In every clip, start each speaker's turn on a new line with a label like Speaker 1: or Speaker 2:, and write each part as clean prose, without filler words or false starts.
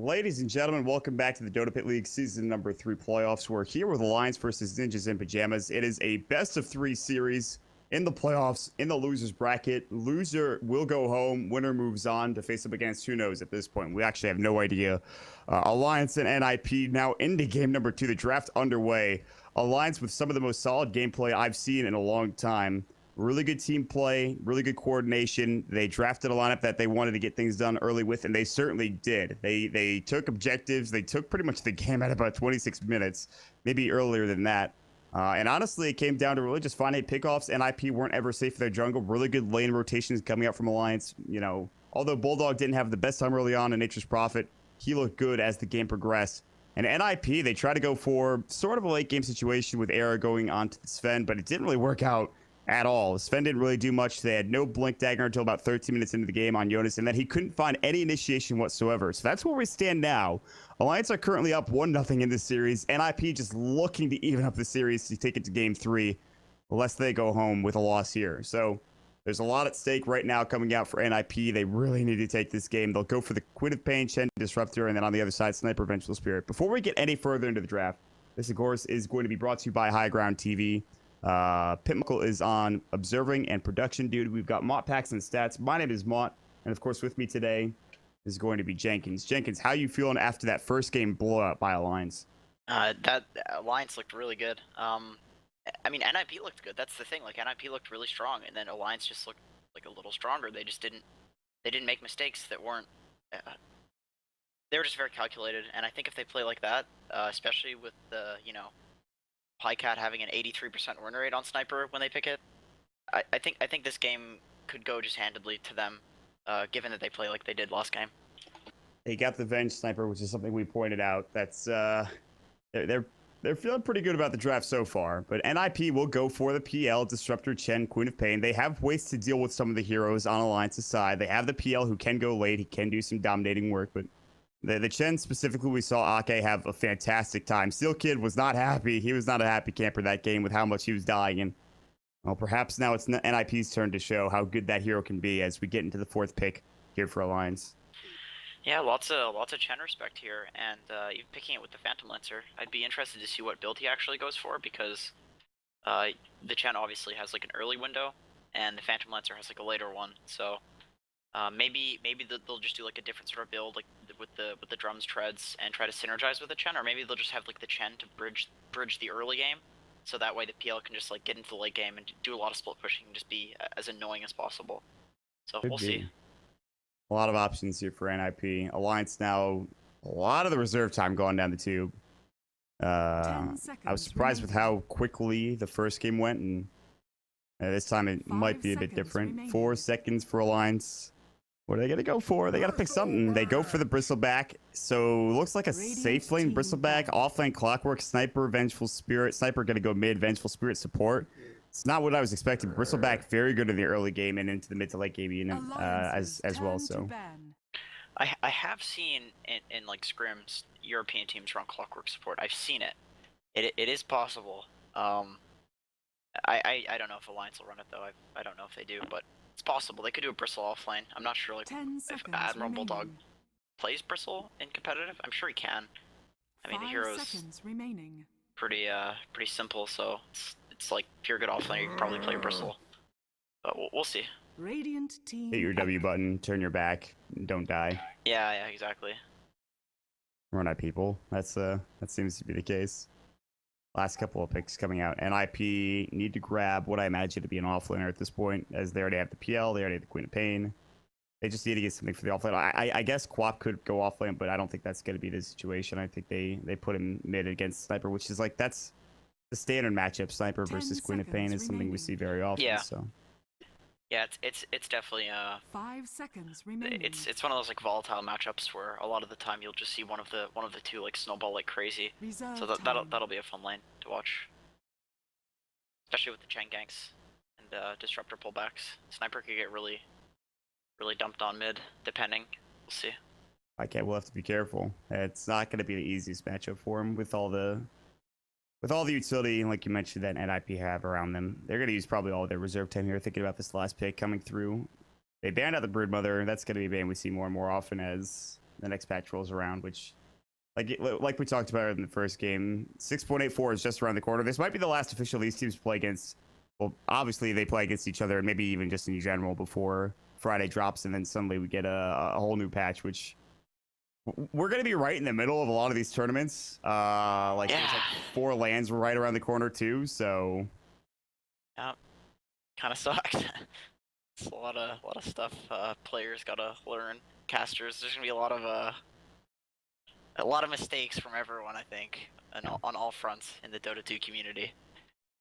Speaker 1: Ladies and gentlemen, welcome back to the Dota Pit League Season number 3 playoffs. We're here with Alliance versus Ninjas in Pajamas. It is a best-of-3 series in the playoffs, in the loser's bracket. Loser will go home. Winner moves on to face up against who knows at this point. We actually have no idea. Alliance and NiP now into game number 2. The draft underway. Alliance with some of the most solid gameplay I've seen in a long time. Really good team play, really good coordination. They drafted a lineup that they wanted to get things done early with, and they certainly did. They took objectives. They took pretty much the game at about 26 minutes, maybe earlier than that. And honestly, it came down to really just finding pickoffs. NiP weren't ever safe for their jungle. Really good lane rotations coming out from Alliance. You know, although Bulldog didn't have the best time early on in Nature's Prophet, he looked good as the game progressed. And NiP, they tried to go for sort of a late game situation with Era going onto the Sven, but it didn't really work out at all. Sven didn't really do much. They had no blink dagger until about 13 minutes into the game on Jonas, and then he couldn't find any initiation whatsoever. So that's where we stand now. Alliance are currently up 1-0 in this series. NiP just looking to even up the series to take it to game 3, lest they go home with a loss here. So there's a lot at stake right now coming out for NiP. They really need to take this game. They'll go for the Queen of Pain, Chen Disruptor, and then on the other side, Sniper Vengeful Spirit. Before we get any further into the draft, this, of course, is going to be brought to you by High Ground TV. Pitmuckle is on observing and production duty. We've got Mott packs and stats. My name is Mott, and of course with me today is going to be Jenkins. Jenkins, how you feeling after that first game blowout by Alliance?
Speaker 2: That Alliance looked really good. I mean, NiP looked good. That's the thing. Like, NiP looked really strong, and then Alliance just looked like a little stronger. They just didn't make mistakes that weren't. They were just very calculated, and I think if they play like that, especially with the Pycat having an 83% win rate on Sniper when they pick it, I think this game could go just handedly to them, given that they play like they did last game.
Speaker 1: They got the Venge Sniper, which is something we pointed out. That's they're feeling pretty good about the draft so far. But NiP will go for the PL, Disruptor, Chen, Queen of Pain. They have ways to deal with some of the heroes on Alliance's side. They have the PL who can go late. He can do some dominating work, but the Chen specifically, we saw Ake have a fantastic time. Steel Kid was not happy. He was not a happy camper that game with how much he was dying. And well, perhaps now it's NiP's turn to show how good that hero can be as we get into the 4th pick here for Alliance.
Speaker 2: Yeah, lots of Chen respect here, and even picking it with the Phantom Lancer. I'd be interested to see what build he actually goes for, because the Chen obviously has like an early window, and the Phantom Lancer has like a later one. So maybe they'll just do like a different sort of build, like with the drums, treads, and try to synergize with the Chen, or maybe they'll just have like the Chen to bridge the early game, so that way the PL can just like get into the late game and do a lot of split pushing and just be as annoying as possible. So we'll see.
Speaker 1: A lot of options here for NiP. Alliance now, a lot of the reserve time going down the tube. I was surprised with how quickly the first game went, and this time it might be a bit different. Remaining. 4 seconds for Alliance. What are they going to go for? They got to pick something. They go for the Bristleback. So looks like a safe lane Bristleback, off lane Clockwork, Sniper, Vengeful Spirit. Sniper going to go mid, Vengeful Spirit support. It's not what I was expecting. Bristleback very good in the early game and into the mid to late game as well. So
Speaker 2: I have seen in like scrims European teams run Clockwork support. I've seen it. It is possible. I don't know if Alliance will run it though. I don't know if they do, but it's possible. They could do a Bristle offlane. I'm not sure like if Admiral Bulldog plays Bristle in competitive. I'm sure he can. I mean, the hero's pretty simple, so it's like if you're a good offlaner, you can probably play Bristle. But we'll see.
Speaker 3: Radiant team.
Speaker 1: Hit your W button, turn your back, don't die.
Speaker 2: Yeah, exactly.
Speaker 1: Run at people. That seems to be the case. Last couple of picks coming out. NiP need to grab what I imagine to be an offlaner at this point, as they already have the PL, they already have the Queen of Pain. They just need to get something for the offlane. I guess Quap could go offlane, but I don't think that's going to be the situation. I think they put him mid against Sniper, which is like, that's the standard matchup. Sniper versus Queen of Pain is something we see very often.
Speaker 2: Yeah.
Speaker 1: So.
Speaker 2: Yeah, it's definitely
Speaker 3: 5 seconds remaining.
Speaker 2: It's one of those like volatile matchups where a lot of the time you'll just see one of the two like snowball like crazy. So that'll be a fun lane to watch, especially with the Chen ganks and disruptor pullbacks. Sniper could get really dumped on mid, depending. We'll see.
Speaker 1: We'll have to be careful. It's not going to be the easiest matchup for him with all the utility, like you mentioned, that NiP have around them. They're going to use probably all their reserve time here, thinking about this last pick coming through. They banned out the Broodmother. That's going to be a ban we see more and more often as the next patch rolls around, which like we talked about in the first game, 6.84 is just around the corner. This might be the last official these teams play against. Well, obviously they play against each other, and maybe even just in general before Friday drops, and then suddenly we get a whole new patch, which we're going to be right in the middle of a lot of these tournaments. There's like 4 lands right around the corner too, so
Speaker 2: yeah, kind of sucks. It's a lot of stuff players gotta learn. Casters, there's gonna be a lot of mistakes from everyone, I think, and on all fronts in the Dota 2 community.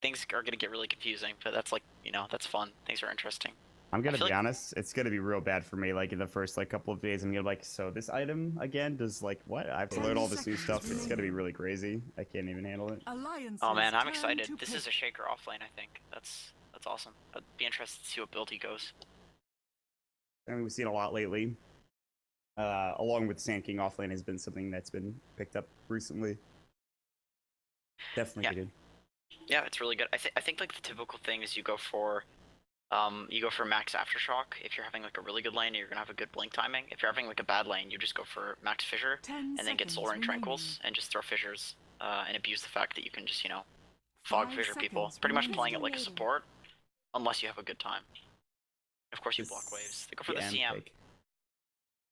Speaker 2: Things are gonna get really confusing, but that's like, that's fun. Things are interesting.
Speaker 1: I'm gonna be honest, it's gonna be real bad for me. Like in the first couple of days, I'm gonna be like, so this item again does what? I have to learn all this new stuff. It's gonna be really crazy. I can't even handle it.
Speaker 2: Oh man, I'm excited. This is a Shaker offlane, I think. That's awesome. I'd be interested to see what build he goes.
Speaker 1: I mean, we've seen a lot lately. Along with Sand King offlane has been something that's been picked up recently. Definitely good.
Speaker 2: Yeah, it's really good. I think like the typical thing is you go for max aftershock if you're having like a really good lane and you're gonna have a good blink timing. If you're having like a bad lane, you just go for max fissure and then get soaring tranquils and just throw fissures and abuse the fact that you can just fog fissure people. Pretty much playing it like a support, unless you have a good time. Of course, you block waves. They go for the CM.
Speaker 1: Pick.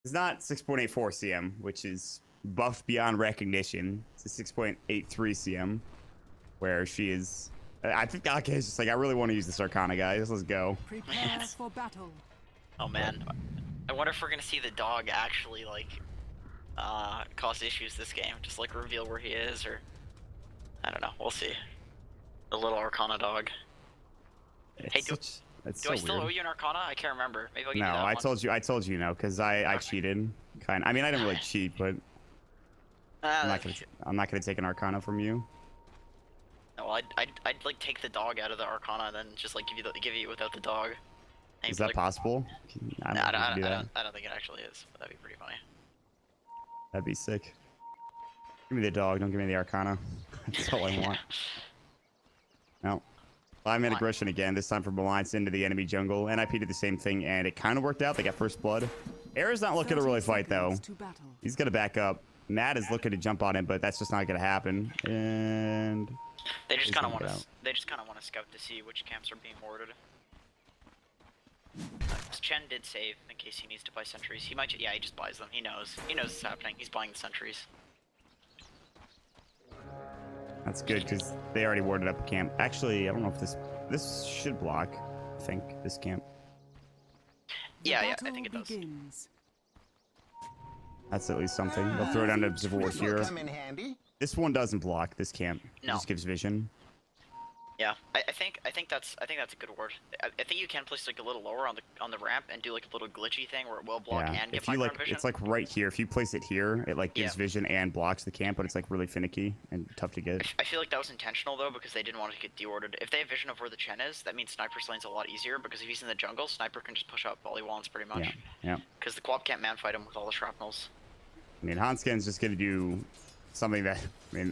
Speaker 1: It's not 6.84 CM, which is buffed beyond recognition. It's a 6.83 CM, where she is. I think Ake is just like, I really want to use this Arcana, guys. Let's go.
Speaker 3: Prepare for battle.
Speaker 2: Oh man, I wonder if we're gonna see the dog actually cause issues this game. Just reveal where he is, or I don't know. We'll see. The little Arcana dog. Hey, do I still owe you an Arcana? I can't remember. Maybe I'll give you that one.
Speaker 1: I told you no, because I cheated. I mean, I didn't really cheat, but I'm not gonna take an Arcana from you.
Speaker 2: No, I'd take the dog out of the Arcana and then just give you without the dog.
Speaker 1: Is that possible?
Speaker 2: I don't think it actually is, but that'd be pretty funny.
Speaker 1: That'd be sick. Give me the dog, don't give me the Arcana. That's all I want. No. 5-man aggression again, this time from Alliance into the enemy jungle. NiP did the same thing, and it kind of worked out. They got first blood. Era's not looking to really fight, though. He's going to back up. Matt is looking to jump on him, but that's just not going to happen. And
Speaker 2: they just kind of want to scout to see which camps are being warded. Chen did save in case he needs to buy sentries. He might, he just buys them. He knows it's happening. He's buying the sentries.
Speaker 1: That's good because they already warded up a camp. Actually, I don't know if this should block. I think this camp.
Speaker 2: Yeah, I think it does.
Speaker 1: That's at least something. They'll throw it down to Observer here. This one doesn't block. This camp just gives vision.
Speaker 2: Yeah, I think that's a good word. I think you can place a little lower on the ramp and do a little glitchy thing where it will block and give high ground vision.
Speaker 1: It's right here. If you place it here, it gives vision and blocks the camp, but it's really finicky and tough to get.
Speaker 2: I feel like that was intentional though because they didn't want to get deordered. If they have vision of where the Chen is, that means Sniper's lane's a lot easier because if he's in the jungle, Sniper can just push up all he wants pretty much.
Speaker 1: Yeah.
Speaker 2: Because the Quap can't man fight him with all the shrapnels.
Speaker 1: I mean, Hansken's just gonna do something that,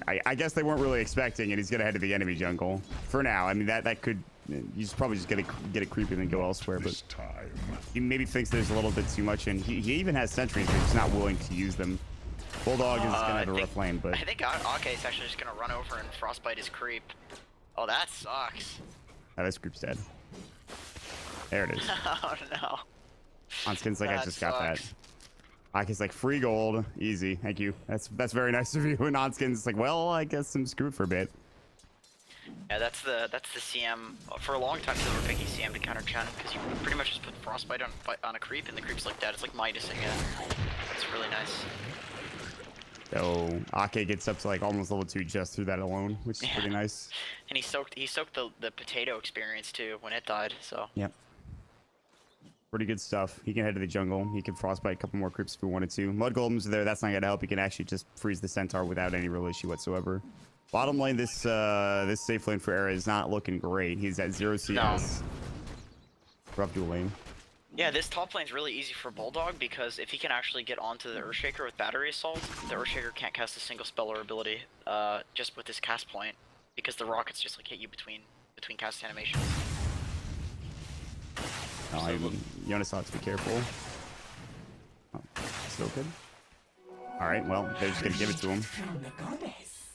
Speaker 1: I guess they weren't really expecting, and he's gonna head to the enemy jungle for now. I mean, that could, he's probably just gonna get it creepy and then go elsewhere, but he maybe thinks there's a little bit too much, and he even has sentries, but he's not willing to use them. Bulldog is gonna have a rough lane, but
Speaker 2: I think Ake is actually just gonna run over and frostbite his creep. Oh, that sucks.
Speaker 1: Oh, this creep's dead. There it is.
Speaker 2: Oh no.
Speaker 1: Hansken's I just got that. Ake's free gold, easy, thank you. That's very nice of you. And Hansken's well, I guess I'm screwed for a bit.
Speaker 2: Yeah, that's the CM. For a long time, they were picking CM to counter Chen because you pretty much just put frostbite on a creep, and the creep's dead. It's like Midasing it. It's really nice.
Speaker 1: So Ake gets up to almost level 2 just through that alone, which is pretty nice.
Speaker 2: And he soaked the potato experience too when it died. So.
Speaker 1: Yep. Pretty good stuff. He can head to the jungle. He can frostbite a couple more creeps if we wanted to. Mud golems are there. That's not gonna help. He can actually just freeze the centaur without any real issue whatsoever. Bottom lane, this safe lane for Era is not looking great. He's at 0 CS. Rough dual lane.
Speaker 2: Yeah, this top lane is really easy for Bulldog because if he can actually get onto the Earthshaker with battery assault, the Earthshaker can't cast a single spell or ability just with this cast point because the rockets just hit you between cast animations.
Speaker 1: Jonas ought to be careful. Oh, still good. All right, well, they're just gonna give it to him.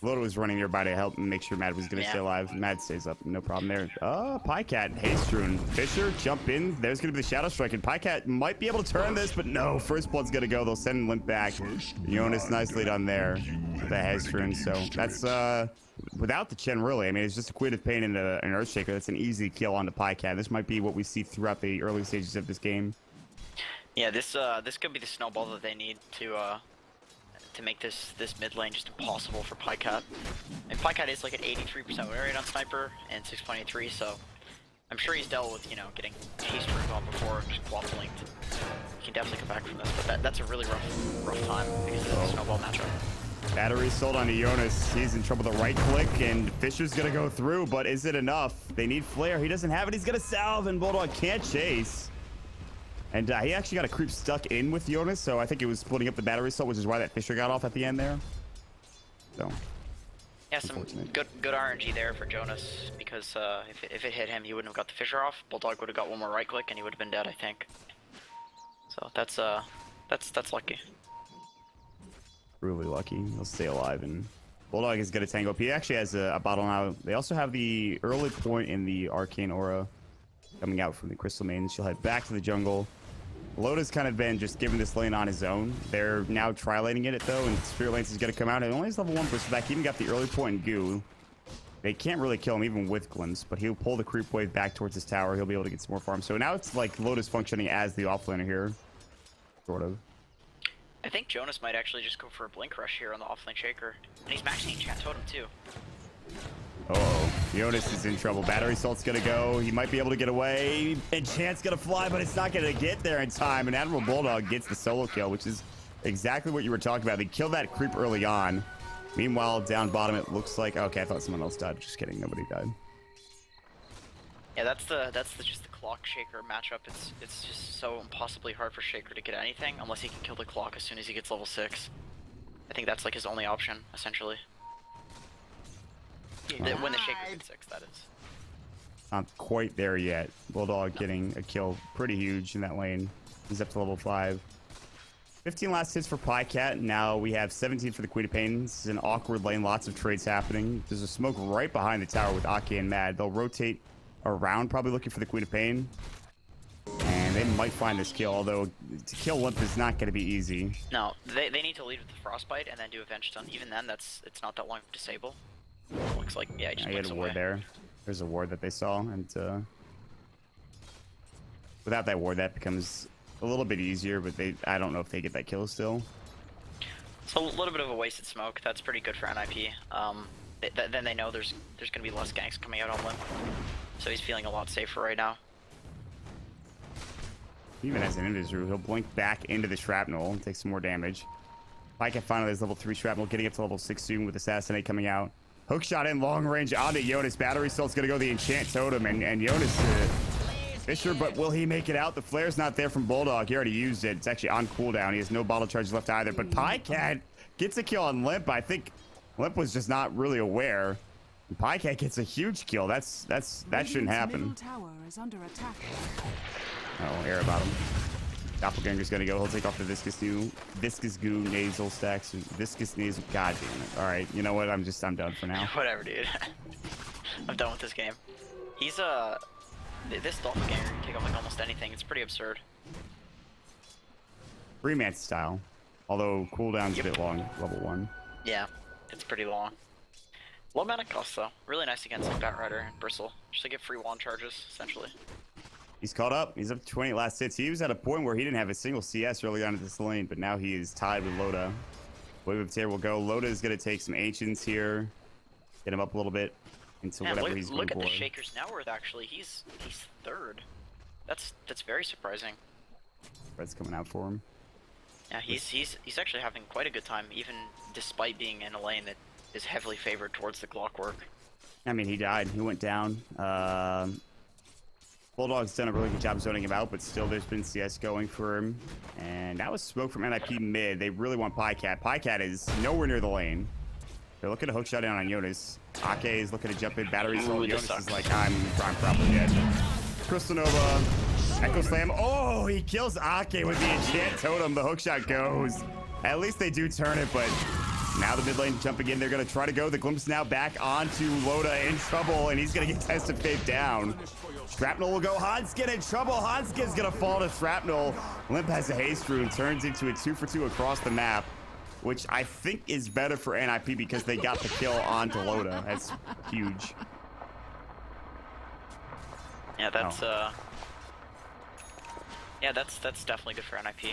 Speaker 1: Loda was running nearby to help and make sure Mad was gonna stay alive. Mad stays up, no problem there. Pycat, Hastrun, Fisher, jump in. There's gonna be the Shadow Strike, and Pycat might be able to turn this, but no, First Blood's gonna go. They'll send Limp back. Jonas nicely done there, the Hastrun. So that's without the Chen, really. I mean, it's just a Quid of Pain and an Earthshaker. That's an easy kill on the Pycat. This might be what we see throughout the early stages of this game.
Speaker 2: Yeah, this could be the snowball that they need to make this mid lane just impossible for Pycat. And Pycat is like an 83% win rate on Sniper and 6.83, so I'm sure he's dealt with, you know, getting haste on before and just quad linked. He can definitely come back from this, but that's a really rough time because of the snowball matchup.
Speaker 1: Battery sold onto Jonas. He's in trouble. The right click, and Fisher's gonna go through, but is it enough? They need Flare. He doesn't have it. He's gonna salve, and Bulldog can't chase. And he actually got a creep stuck in with Jonas, so I think it was splitting up the battery assault, which is why that Fisher got off at the end there. So,
Speaker 2: yeah, some good RNG there for Jonas, because if it hit him, he wouldn't have got the Fisher off. Bulldog would have got one more right click, and he would have been dead, I think. So that's lucky.
Speaker 1: Really lucky. He'll stay alive, and Bulldog is gonna tango up. He actually has a bottle now. They also have the early point in the Arcane Aura coming out from the Crystal Main. She'll head back to the jungle. Loda's kind of been just giving this lane on his own. They're now tri-laning it though, and Spirit Lance is going to come out. It only has level 1 push back. He even got the early point in Goo. They can't really kill him even with Glimpse, but he'll pull the creep wave back towards his tower. He'll be able to get some more farm. So now it's like Loda's functioning as the offlaner here, sort of.
Speaker 2: I think Jonas might actually just go for a Blink Rush here on the offlane Shaker. And he's maxing Enchant Totem too.
Speaker 1: Uh-oh, Jonas is in trouble. Battery Salt's gonna go. He might be able to get away. Enchant's gonna fly, but it's not gonna get there in time. And Admiral Bulldog gets the solo kill, which is exactly what you were talking about. They killed that creep early on. Meanwhile, down bottom, it looks like... Okay, I thought someone else died. Just kidding, nobody died.
Speaker 2: Yeah, that's just the Clock Shaker matchup. It's just so impossibly hard for Shaker to get anything unless he can kill the Clock as soon as he gets level 6. I think that's like his only option, essentially. When the Shaker gets 6, that is.
Speaker 1: Not quite there yet. Bulldog getting a kill pretty huge in that lane. He's up to level 5. 15 last hits for Pycat. Now we have 17 for the Queen of Pain. This is an awkward lane. Lots of trades happening. There's a smoke right behind the tower with Ake and Mad. They'll rotate around, probably looking for the Queen of Pain. And they might find this kill, although to kill Limp is not going to be easy.
Speaker 2: No, they need to lead with the Frostbite and then do a Venge Stun. Even then, it's not that long to disable. Looks like, yeah, he just
Speaker 1: had a ward there. There's a ward that they saw, and without that ward, that becomes a little bit easier, but I don't know if they get that kill still.
Speaker 2: It's a little bit of a wasted smoke. That's pretty good for NiP. Then they know there's going to be less ganks coming out on Limp, so he's feeling a lot safer right now.
Speaker 1: Even as an Invisru, he'll blink back into the Shrapnel and take some more damage. Pycat finally has level 3 Shrapnel, getting up to level 6 soon with Assassinate coming out. Hook shot in long range onto Jonas. Battery Salt's gonna go the Enchant Totem, and Jonas Fisher, but will he make it out? The flare's not there from Bulldog. He already used it. It's actually on cooldown. He has no bottle charge left either, but Pycat gets a kill on Limp. I think Limp was just not really aware. And Pycat gets a huge kill. That shouldn't happen.
Speaker 3: Tower is under attack.
Speaker 1: Oh, air about him. Doppelganger's gonna go. He'll take off the Viscous Goo Nasal Stacks. Viscous Nasal. God damn it. Alright, you know what? I'm done for now.
Speaker 2: Whatever, dude. I'm done with this game. He's this Doppelganger can take off like almost anything. It's pretty absurd. Freeman
Speaker 1: style. Although cooldown's a bit long, level 1.
Speaker 2: Yeah, it's pretty long. Low mana cost though. Really nice against like Batrider and Bristle. Just to get free wand charges, essentially.
Speaker 1: He's caught up. He's up to 20 last hits. He was at a point where he didn't have a single CS early on in this lane, but now he is tied with Loda. Wave of Tear will go. Loda is going to take some Ancients here. Get him up a little bit into whatever he's going for.
Speaker 2: Look at the Shaker's net worth, actually. He's 3rd. That's very surprising.
Speaker 1: Red's coming out for him.
Speaker 2: Yeah, he's actually having quite a good time, even despite being in a lane that is heavily favored towards the Clockwork.
Speaker 1: I mean, he died. He went down. Bulldog's done a really good job zoning him out, but still there's been CS going for him. And that was smoke from NiP mid. They really want Pycat. Pycat is nowhere near the lane. They're looking to hook shot down on Jonas. Ake is looking to jump in. Battery Soul. Jonas is like, I'm probably dead. Crystal Nova. Echo Slam. Oh, he kills Ake with the Enchant Totem. The hook shot goes. At least they do turn it, but now the mid lane jumping in. They're going to try to go. The glimpse now back onto Loda in trouble, and he's going to get Test of Fate down. Shrapnel will go. Hanskin in trouble. Hanskin's going to fall to Shrapnel. Limp has a haste rune, turns into a 2-for-2 across the map, which I think is better for NiP because they got the kill onto Loda. That's huge.
Speaker 2: Yeah, that's yeah, that's definitely good for NiP.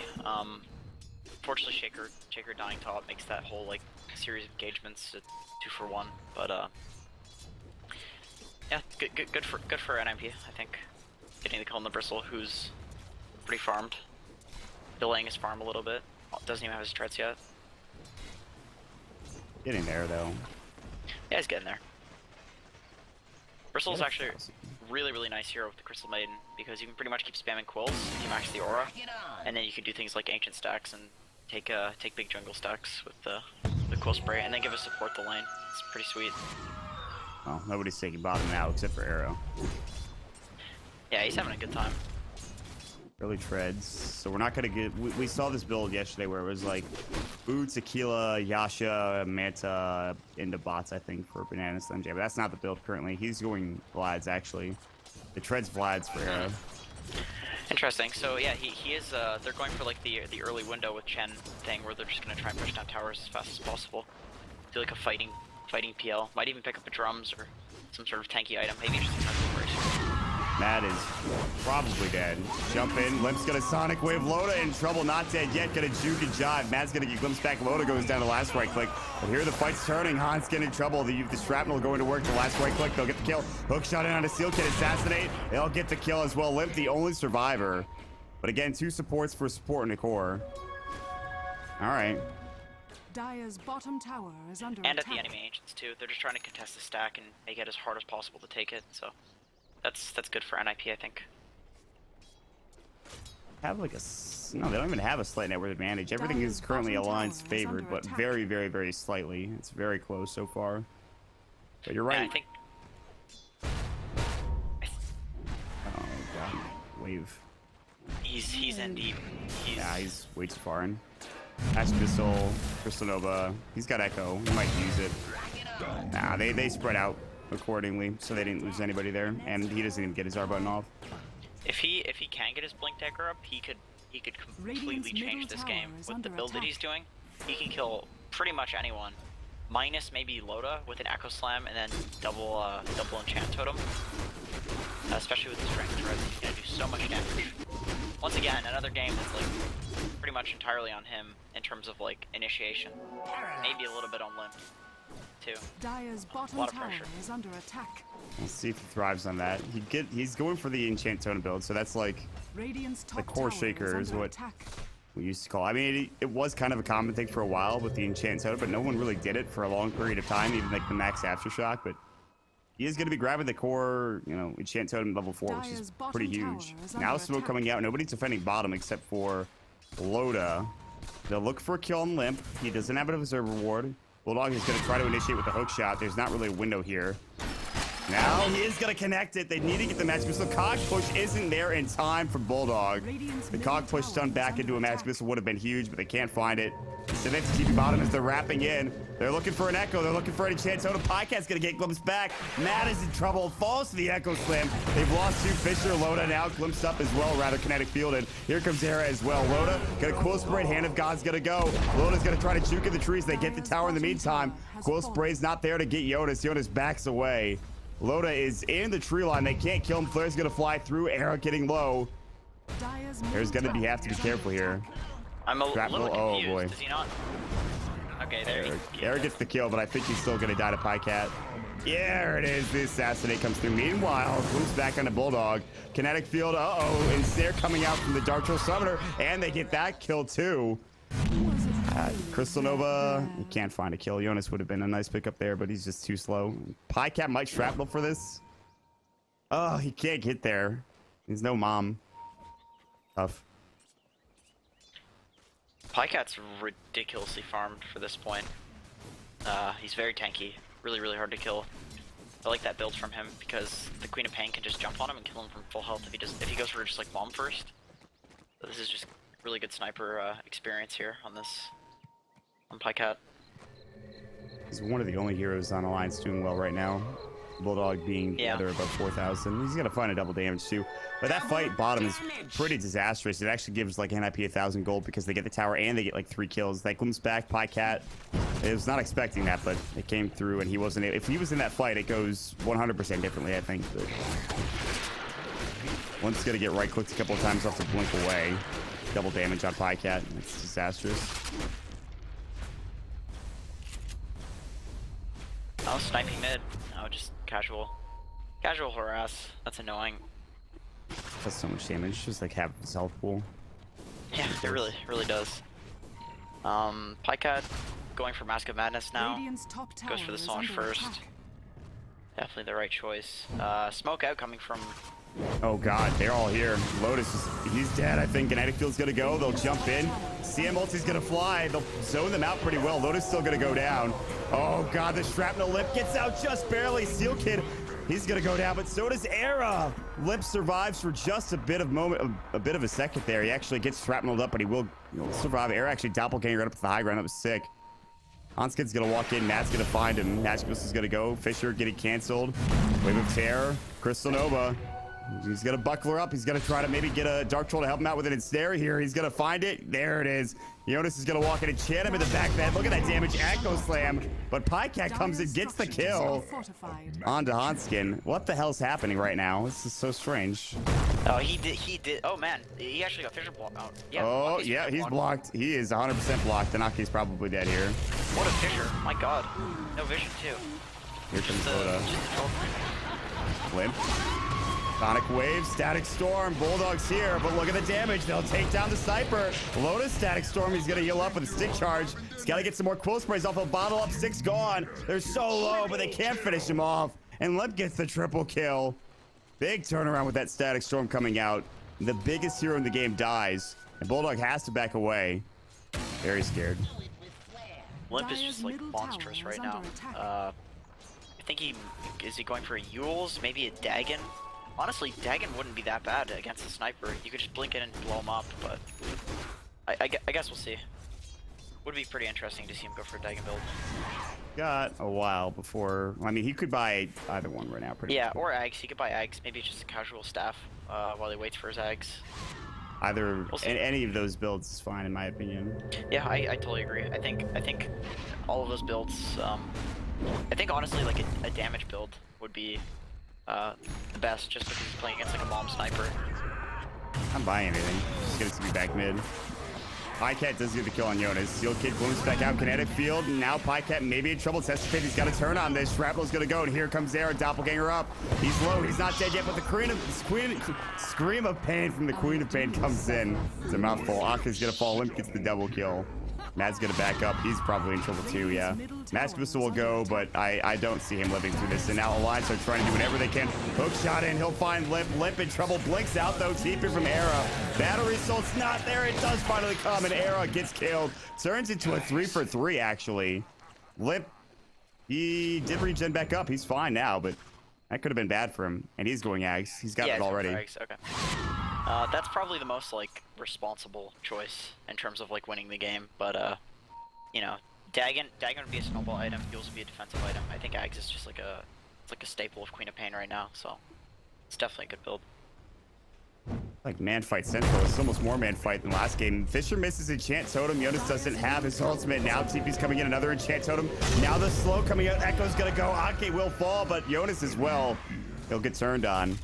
Speaker 2: Fortunately, Shaker dying top makes that whole like series of engagements a 2-for-1. But yeah, good for NiP. I think getting the kill on the Bristle, who's pretty farmed, delaying his farm a little bit. Doesn't even have his treads yet.
Speaker 1: Getting there though.
Speaker 2: Yeah, he's getting there. Bristle's actually really nice here with the Crystal Maiden because you can pretty much keep spamming quills, you max the aura, and then you can do things like ancient stacks and take big jungle stacks with the quill spray, and then give us support the lane. It's pretty sweet.
Speaker 1: Oh, nobody's taking bottom now except for Arrow.
Speaker 2: Yeah, he's having a good time.
Speaker 1: Early treads. So we're not gonna get. We saw this build yesterday where it was like Boots, Aquila, Yasha, Manta into bots, I think, for Banana Slim Jam. But that's not the build currently. He's going Vlad's actually. The treads Vlad's for Arrow.
Speaker 2: Interesting. So yeah, he is. They're going for like the early window with Chen thing, where they're just gonna try and push down towers as fast as possible. Do like a fighting PL. Might even pick up a drums or some sort of tanky item. Maybe just a tactical race.
Speaker 1: Matt is probably dead. Jump in. Limp's gonna Sonic Wave. Loda in trouble. Not dead yet. Gonna juke and jive. Matt's gonna get glimpse back. Loda goes down to last right click. But here the fight's turning. Hans getting in trouble. The shrapnel going to work. The last right click. They'll get the kill. Hook shot in on a Steel Kid. Assassinate. They'll get the kill as well. Limp, the only survivor. But again, 2 supports for support in the core. All right.
Speaker 3: Dire's bottom tower is under
Speaker 2: And at
Speaker 3: attack.
Speaker 2: the enemy ancients too. They're just trying to contest the stack and make it as hard as possible to take it. So that's good for NiP, I think.
Speaker 1: Have like a no, they don't even have a slight network advantage. Everything is currently Alliance favored, but very slightly. It's very close so far. But you're right.
Speaker 2: Yeah, I think.
Speaker 1: Oh god, wave.
Speaker 2: He's in deep.
Speaker 1: Yeah, he's way too far in. Ash Missile, Crystal Nova. He's got Echo. He might use it. Nah, they spread out accordingly, so they didn't lose anybody there, and he doesn't even get his R button off.
Speaker 2: If he can get his blink dagger up, he could completely change this game with the build that he's doing. He can kill pretty much anyone, minus maybe Loda with an Echo Slam and then double enchant totem. Especially with the strength threads, he's gonna do so much damage. Once again, another game that's like pretty much entirely on him in terms of like initiation. Maybe a little bit on Limp too.
Speaker 3: Dire's bottom
Speaker 2: lot of
Speaker 3: tower
Speaker 2: pressure.
Speaker 3: is under attack.
Speaker 1: Let's see if he thrives on that. He's going for the enchant totem build, so that's like
Speaker 3: Radiant's top
Speaker 1: core
Speaker 3: tower
Speaker 1: shaker is
Speaker 3: under
Speaker 1: what
Speaker 3: attack.
Speaker 1: we used to call. I mean, it was kind of a common thing for a while with the enchant totem, but no one really did it for a long period of time, even like the max aftershock. But he is going to be grabbing the core, enchant totem level 4, which is
Speaker 3: Dire's bottom
Speaker 1: pretty
Speaker 3: tower
Speaker 1: huge.
Speaker 3: is
Speaker 1: Now
Speaker 3: under
Speaker 1: smoke
Speaker 3: attack.
Speaker 1: coming out. Nobody's defending bottom except for Loda. They'll look for a kill on Limp. He doesn't have an observer ward. Bulldog is going to try to initiate with the hook shot. There's not really a window here. Now he is going to connect it. They need to get the max missile. Cog push isn't there in time for Bulldog.
Speaker 3: Radiant's
Speaker 1: The
Speaker 3: middle
Speaker 1: cog push
Speaker 3: tower
Speaker 1: stun
Speaker 3: is
Speaker 1: back
Speaker 3: under
Speaker 1: into a max
Speaker 3: attack.
Speaker 1: missile would have been huge, but they can't find it. So they have to keep bottom as they're wrapping in. They're looking for an Echo. They're looking for any chance. Totem Pycat's going to get glimpsed back. Matt is in trouble. Falls to the Echo Slam. They've lost 2 Fisher. Loda now glimpsed up as well. Rather kinetic field. And here comes Era as well. Loda got a Quill Spray. Hand of God's going to go. Loda's going to try to juke in the trees. They get the tower in the meantime. Quill Spray's not there to get Jonas. Jonas backs away. Loda is in the tree line. They can't kill him. Flare's going to fly through. Era getting low.
Speaker 3: Dire's
Speaker 1: There's
Speaker 3: middle
Speaker 1: going to
Speaker 3: tower
Speaker 1: have to be
Speaker 3: is
Speaker 1: careful
Speaker 3: under
Speaker 1: here.
Speaker 3: attack.
Speaker 2: I'm a
Speaker 1: Shrapnel,
Speaker 2: little
Speaker 1: oh,
Speaker 2: confused.
Speaker 1: boy.
Speaker 2: Does he not? Okay, there he
Speaker 1: Eric gets the kill, but I think he's still going to die to Pycat. Yeah, there it is. The assassinate comes through. Meanwhile, moves back onto Bulldog. Kinetic field, uh-oh. And Snare coming out from the Dark Troll Summoner. And they get that kill, too. Crystal Nova, you can't find a kill. Jonas would have been a nice pickup there, but he's just too slow. Pycat might shrapnel for this. Oh, he can't get there. He's no mom. Tough.
Speaker 2: Pycat's ridiculously farmed for this point. He's very tanky, really hard to kill. I like that build from him because the Queen of Pain can just jump on him and kill him from full health if he goes for just like bomb first. So this is just really good sniper experience here on this from Pycat.
Speaker 1: He's one of the only heroes on Alliance doing well right now. Bulldog being the other above 4,000. He's gonna find a double damage too. But that fight bottom is pretty disastrous. It actually gives like NiP 1,000 gold because they get the tower and they get like 3 kills. That comes back. Pycat. It was not expecting that, but it came through, and he wasn't. If he was in that fight, it goes 100% differently, I think. But one's gonna get right clicked a couple of times off to blink away. Double damage on Pycat. It's disastrous.
Speaker 2: Oh, sniping mid. Oh, just casual harass. That's annoying.
Speaker 1: Does so much damage. Just like half his health pool.
Speaker 2: Yeah, it really does. Pycat going for Mask of Madness now.
Speaker 3: Radiant's top tower
Speaker 2: Goes for the
Speaker 3: is
Speaker 2: Solange
Speaker 3: under
Speaker 2: first.
Speaker 3: attack.
Speaker 2: Definitely the right choice. Smoke out coming from.
Speaker 1: Oh god, they're all here. Lotus he's dead. I think Kinetic Field's gonna go. They'll jump in. CM ulti's gonna fly. They'll zone them out pretty well. Lotus still gonna go down. Oh god, the shrapnel lip gets out just barely. Steel Kid, he's gonna go down, but so does Era. Lip survives for just a bit of a second there. He actually gets shrapneled up, but he will survive. Era actually doppelganger right up to the high ground. That was sick. Hanskid's gonna walk in. Matt's gonna find him. Nashkus is gonna go. Fisher getting canceled. Wave of Terror. Crystal Nova. He's gonna buckler up. He's gonna try to maybe get a Dark Troll to help him out with an ensnare here. He's gonna find it. There it is. Jonas is gonna walk in and chat him in the back bed. Look at that damage. Echo Slam. But Pycat comes and gets the kill onto Hanskin. What the hell's happening right now? This is so strange.
Speaker 2: Oh, he did. Oh man, he actually got Fisher blocked out. Yeah.
Speaker 1: Oh yeah, he's blocked. He is 100% blocked. Tanaki's probably dead here.
Speaker 2: What a Fisher! My God, no vision too.
Speaker 1: Here comes
Speaker 2: Just
Speaker 1: Dota.
Speaker 2: a troll.
Speaker 1: Limp. Sonic Wave, Static Storm, Bulldog's here, but look at the damage. They'll take down the Sniper. Lotus, Static Storm, he's gonna heal up with a stick charge. He's gotta get some more quill sprays off. A bottle up, 6 gone. They're so low, but they can't finish him off. And Limp gets the triple kill. Big turnaround with that Static Storm coming out. The biggest hero in the game dies, and Bulldog has to back away. Very scared.
Speaker 2: Limp is just like monstrous right now. I think is he going for a Yules, maybe a Dagon? Honestly, Dagon wouldn't be that bad against a sniper. You could just blink in and blow him up, but I guess we'll see. Would be pretty interesting to see him go for a Dagon build.
Speaker 1: Got a while before. I mean, he could buy either one right now.
Speaker 2: Yeah, much. Or Ags. He could buy Ags. Maybe just a casual staff while he waits for his Ags.
Speaker 1: Either any of those builds is fine in my opinion.
Speaker 2: Yeah, I totally agree. I think all of those builds. I think honestly, like a damage build would be the best, just because he's playing against like a bomb sniper.
Speaker 1: I'm buying anything. Just gonna be back mid. Pycat does get the kill on Jonas. Steel Kid blooms back out. Kinetic Field. And now Pycat maybe in trouble. Testicate. He's got to turn on this. Shrapnel's gonna go. And here comes Era. Doppelganger up. He's low. He's not dead yet. But the scream of pain from the Queen of Pain comes in. It's a mouthful. Aka's gonna fall. Limp gets the double kill. Matt's gonna back up. He's probably in trouble too, yeah. Maskbus will go, but I don't see him living through this. And now Alliance are trying to do whatever they can. Hook shot in. He'll find Limp. Limp in trouble. Blinks out though. TP from Era. Battery Salt's not there. It does finally come, and Era gets killed. Turns into a 3-for-3 actually. Limp, he did regen back up. He's fine now, but that could have been bad for him. And he's going Ags. He's got it already.
Speaker 2: Okay. That's probably the most like responsible choice in terms of like winning the game, but you know, Dagon would be a snowball item. Yules would be a defensive item. I think Ags is just like a staple of Queen of Pain right now, so it's definitely a good build.
Speaker 1: Like man fight central. It's almost more man fight than last game. Fisher misses enchant totem. Jonas doesn't have his ultimate. Now TP's coming in, another enchant totem. Now the slow coming out. Echo's gonna go. Ake will fall, but Jonas as well. He'll get turned on.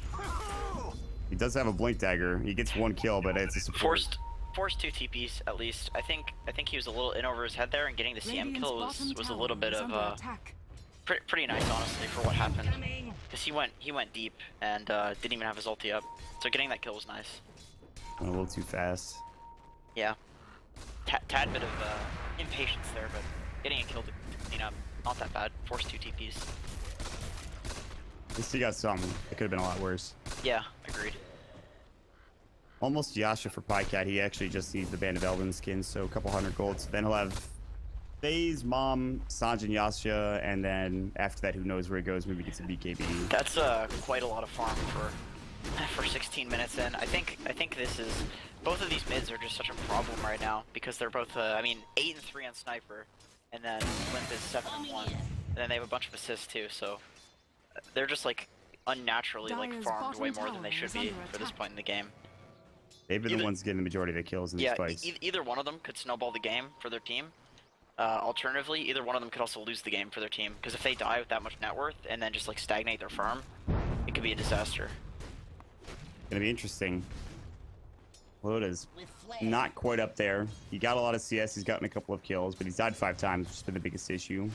Speaker 1: He does have a blink dagger. He gets 1 kill, but it's a support.
Speaker 2: Forced 2 TPs at least. I think he was a little in over his head there, and getting the CM kill was a little bit of pretty nice honestly for what happened. Because he went deep and didn't even have his ulti up. So getting that kill was nice.
Speaker 1: Went a little too fast.
Speaker 2: Yeah. Tad bit of impatience there, but getting a kill to clean up, not that bad. Forced 2 TPs.
Speaker 1: At least he got something. It could have been a lot worse.
Speaker 2: Yeah, agreed.
Speaker 1: Almost Yasha for Pycat. He actually just needs the Band of Elven skins, so a couple 100 golds. Then he'll have FaZe, Mom, Sanj, and Yasha, and then after that, who knows where he goes? Maybe get some BKB.
Speaker 2: That's quite a lot of farm for 16 minutes in. I think this is, both of these mids are just such a problem right now because they're both I mean 8 and 3 on sniper, and then Limp is 7 and 1, and then they have a bunch of assists too. So they're just like unnaturally like
Speaker 3: Dire's
Speaker 2: farmed way
Speaker 3: bottom
Speaker 2: more than they
Speaker 3: tower
Speaker 2: should
Speaker 3: is
Speaker 2: be
Speaker 3: under
Speaker 2: for this
Speaker 3: attack.
Speaker 2: point in the game.
Speaker 1: They've been the ones getting the majority of the kills in these
Speaker 2: Yeah,
Speaker 1: fights.
Speaker 2: either one of them could snowball the game for their team. Alternatively, either one of them could also lose the game for their team, because if they die with that much net worth and then just like stagnate their farm, it could be a disaster.
Speaker 1: Gonna be interesting. Loda's not quite up there. He got a lot of CS, he's gotten a couple of kills, but he's died 5 times, which has been the biggest issue.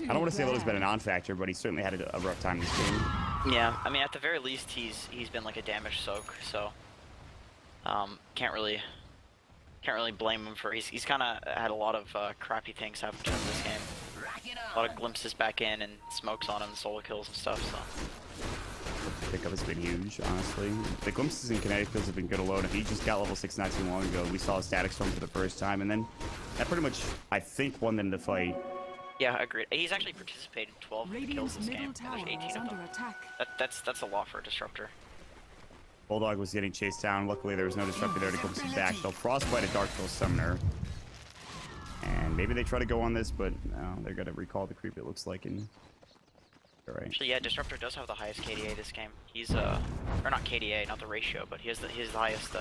Speaker 1: I don't want to say Loda's been a non-factor, but he certainly had a rough time this game.
Speaker 2: Yeah, I mean at the very least he's been like a damage soak, so can't really blame him for he's kind of had a lot of crappy things happen to him this game. A lot of glimpses back in and smokes on him, solo kills and stuff. So
Speaker 1: Pickup has been huge, honestly. The glimpses and kinetic kills have been good alone. If he just got level 6 not too long ago, we saw a static storm for the first time, and then that pretty much, I think, won them the fight.
Speaker 2: yeah, agreed. He's actually participated in 12 of the kills
Speaker 3: Radiant's
Speaker 2: this
Speaker 3: middle
Speaker 2: game.
Speaker 3: tower
Speaker 2: And there's 18
Speaker 3: is
Speaker 2: of
Speaker 3: under
Speaker 2: them.
Speaker 3: attack.
Speaker 2: That's a lot for a disruptor.
Speaker 1: Bulldog was getting chased down. Luckily, there was no disruptor there to glimpse him back. They'll frostbite a Darkfield Summoner. And maybe they try to go on this, but no, they're going to recall the creep, it looks like. And all right.
Speaker 2: Actually, yeah, Disruptor does have the highest KDA this game. He's or not KDA, not the ratio, but he has the highest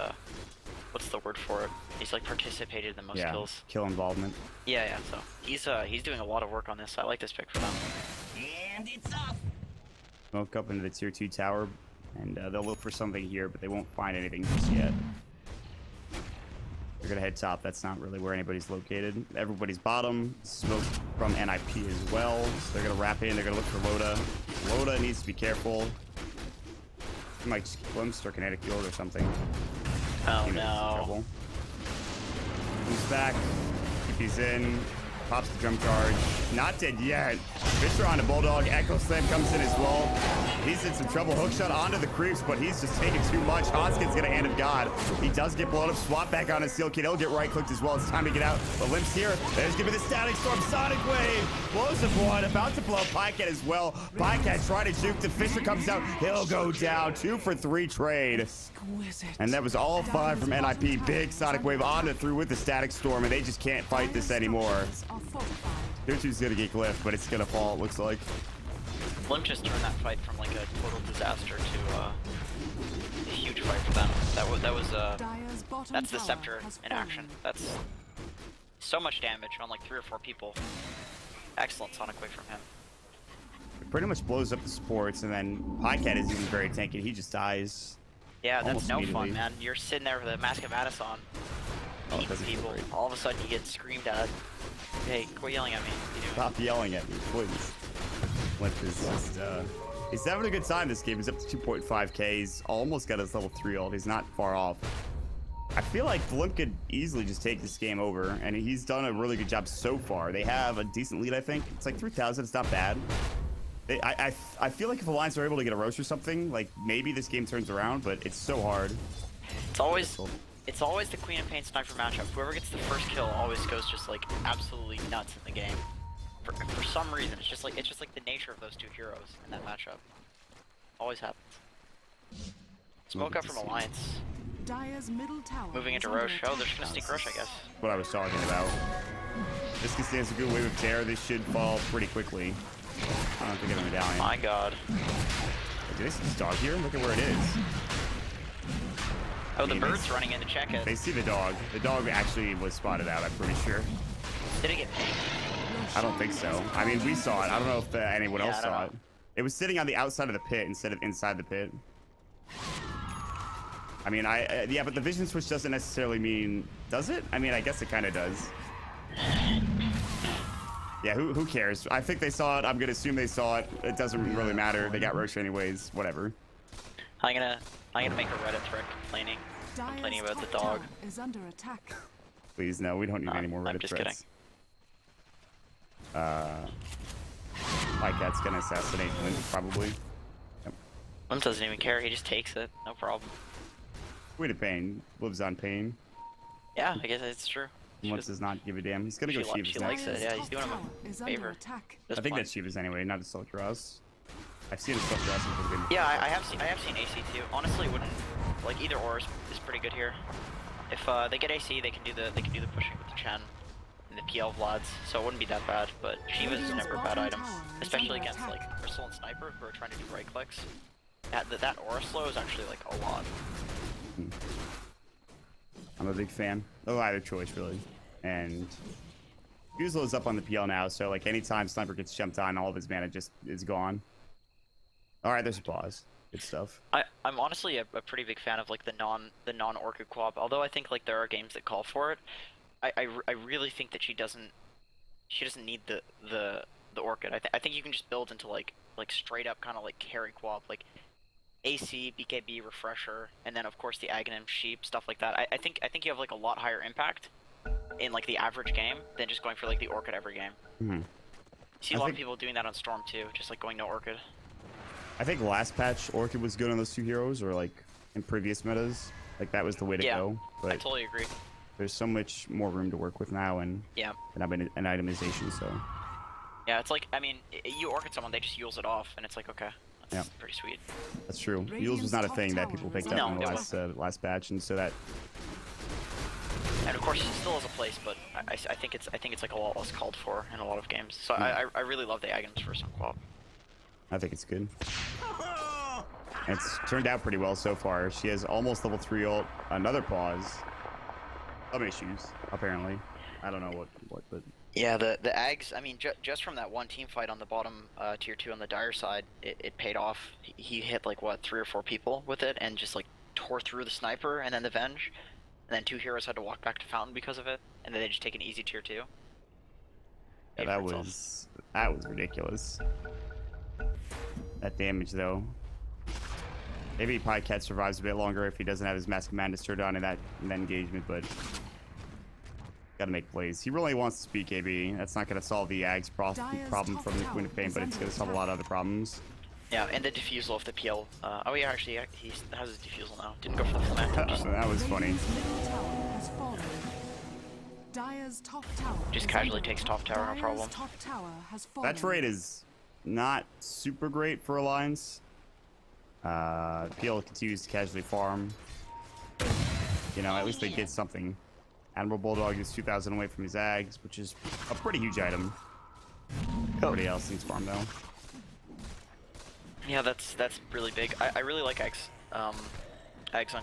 Speaker 2: what's the word for it? He's like participated in the most
Speaker 1: Yeah,
Speaker 2: kills.
Speaker 1: kill involvement.
Speaker 2: Yeah, so he's doing a lot of work on this. I like this pick for them.
Speaker 4: And it's off.
Speaker 1: Smoke up into the tier 2 tower, and they'll look for something here, but they won't find anything just yet. They're gonna head top. That's not really where anybody's located. Everybody's bottom. Smoke from NiP as well. So they're gonna wrap in. They're gonna look for Loda. Loda needs to be careful. He might just glimpse or kinetic field or something.
Speaker 2: Oh
Speaker 1: He might be in
Speaker 2: no.
Speaker 1: trouble. He's back. He's in. Pops the drum charge. Not dead yet. Fisher on a Bulldog. Echo Slam comes in as well. He's in some trouble. Hookshot onto the creeps, but he's just taking too much. Hoskins gonna hand him God. He does get blown up. Swap back on a Steel Kid. He'll get right clicked as well. It's time to get out. But Limp's here. There's gonna be the Static Storm. Sonic Wave. Blows up one. About to blow up Pycat as well. Pycat trying to juke. The Fisher comes out. He'll go down. 2 for 3 trade.
Speaker 3: Exquisite.
Speaker 1: And that was all 5 from NiP. Big Sonic Wave on to through with the Static Storm, and they just can't fight this anymore. Tier 2's gonna get glyphed, but it's gonna fall, it looks like.
Speaker 2: Limp just turned that fight from like a total disaster to a huge fight for them. That's the scepter in action. That's so much damage on like 3 or 4 people. Excellent Sonic Wave from him.
Speaker 1: It pretty much blows up the supports, and then Pycat isn't even very tanky. He just dies.
Speaker 2: Yeah, that's
Speaker 1: Almost
Speaker 2: no
Speaker 1: immediately.
Speaker 2: fun, man. You're sitting there with a Mask of Addis on,
Speaker 1: Oh, it
Speaker 2: eating
Speaker 1: doesn't feel
Speaker 2: people.
Speaker 1: great.
Speaker 2: All of a sudden you get screamed at. Hey, quit yelling at me. What are you doing?
Speaker 1: Stop yelling at me, please. Limp is just, he's having a good time this game. He's up to 2.5k. He's almost got his level 3 ult. He's not far off. I feel like Limp could easily just take this game over, and he's done a really good job so far. They have a decent lead, I think. It's like 3,000. It's not bad. I feel like if Alliance are able to get a roast or something, like maybe this game turns around, but it's so hard.
Speaker 2: It's always the Queen of Pain sniper matchup. Whoever gets the first kill always goes just like absolutely nuts in the game. For some reason, it's just like the nature of those 2 heroes in that matchup. Always happens. Smoke up from Alliance.
Speaker 3: Dire's middle tower
Speaker 2: Moving into
Speaker 3: is under
Speaker 2: Roche. Oh, they're
Speaker 3: attack.
Speaker 2: just gonna sneak Roche, I guess.
Speaker 1: What I was talking about. This can stand a good wave of terror. This should fall pretty quickly. I don't think I'm a medallion.
Speaker 2: My god.
Speaker 1: Did they see this dog here? Look at where it is.
Speaker 2: Oh, the
Speaker 1: mean,
Speaker 2: bird's running in to check it.
Speaker 1: They see the dog. The dog actually was spotted out, I'm pretty sure.
Speaker 2: Did it get pinged?
Speaker 1: I don't think so. I mean, we saw it. I don't know if anyone
Speaker 2: Yeah,
Speaker 1: else
Speaker 2: I don't
Speaker 1: saw
Speaker 2: know.
Speaker 1: it. It was sitting on the outside of the pit instead of inside the pit. I mean, yeah, but the vision switch doesn't necessarily mean... Does it? I mean, I guess it kind of does. Yeah, who cares? I think they saw it. I'm going to assume they saw it. It doesn't really matter. They got Roche anyways. Whatever.
Speaker 2: I'm gonna make a Reddit thread complaining about the
Speaker 3: top
Speaker 2: dog.
Speaker 3: tower is under attack.
Speaker 1: Please, no. We don't need any more
Speaker 2: I'm
Speaker 1: Reddit
Speaker 2: just
Speaker 1: threads. My cat's going to assassinate Lynn, probably. Yep.
Speaker 2: Limp doesn't even care. He just takes it. No problem.
Speaker 1: Queen of Pain. Lives on pain.
Speaker 2: Yeah, I guess it's true. She
Speaker 1: Wants does not give a damn. He's going to go
Speaker 2: she
Speaker 1: Shivas
Speaker 2: likes
Speaker 1: next.
Speaker 2: it. Yeah, he's doing him
Speaker 3: Is
Speaker 2: a
Speaker 3: under
Speaker 2: favor.
Speaker 3: attack.
Speaker 2: This
Speaker 1: I think
Speaker 2: point.
Speaker 1: that's Shivas anyway, not a Soldier Us. I've seen his stuff dressing for the game.
Speaker 2: Yeah, I have seen AC too. Honestly, wouldn't like either or is pretty good here. If they get AC, they can do the pushing with the Chen and the PL Vlads, so it wouldn't be that bad. But Shiva's never a bad item, especially against like Crystal and Sniper who are trying to do right clicks. That aura slow is actually like a lot.
Speaker 1: I'm a big fan of either choice really, and Fusel is up on the PL now, so like anytime Sniper gets jumped on, all of his mana just is gone. All right, there's a pause. Good stuff.
Speaker 2: I'm honestly a pretty big fan of like the non Orchid co-op. Although I think like there are games that call for it, I really think that she doesn't need the Orchid. I think you can just build into like straight up kind of like carry co-op, like AC, BKB, Refresher, and then of course the Aghanim, Sheep, stuff like that. I think you have like a lot higher impact in like the average game than just going for like the Orchid every game.
Speaker 1: Mm-hmm.
Speaker 2: See a lot of people doing that on Storm too, just like going no Orchid.
Speaker 1: I think last patch Orchid was good on those two heroes, or like in previous metas, like that was the way to go. But
Speaker 2: I totally agree.
Speaker 1: there's so much more room to work with now, and an itemization. So
Speaker 2: yeah, it's like, I mean, you Orchid someone, they just Yules it off, and it's like, okay, that's pretty sweet.
Speaker 1: That's true. Yules was not a thing that people picked up in the last batch, and so that.
Speaker 2: And of course, it still has a place, but I think it's like a lot less called for in a lot of games. So I really love the Aghanims for some co-op.
Speaker 1: I think it's good. It's turned out pretty well so far. She has almost level 3 ult. Another pause. Some issues, apparently. I don't know what but...
Speaker 2: Yeah, the Ags, I mean, just from that one team fight on the bottom tier 2 on the Dire side, it paid off. He hit like, what, 3 or 4 people with it, and just like tore through the Sniper and then the Venge. And then 2 heroes had to walk back to Fountain because of it, and then they just take an easy tier 2.
Speaker 1: Yeah, that was ridiculous. That damage, though. Maybe Pycat survives a bit longer if he doesn't have his Mask of Madness turned on in that engagement, but gotta make plays. He really wants to speak KB. That's not gonna solve the Ag's problem from the Queen of Pain, but it's gonna solve a lot of other problems.
Speaker 2: Yeah, and the defusal of the PL. Oh yeah, actually, he has his defusal now. Didn't go for the flank.
Speaker 1: That was funny.
Speaker 2: Just casually takes top tower, no problem.
Speaker 1: That trade is not super great for Alliance. PL continues to casually farm. You know, at least they did something. Admiral Bulldog is 2,000 away from his Ags, which is a pretty huge item. Everybody else needs farm though.
Speaker 2: Yeah, that's really big. I really like Eggs on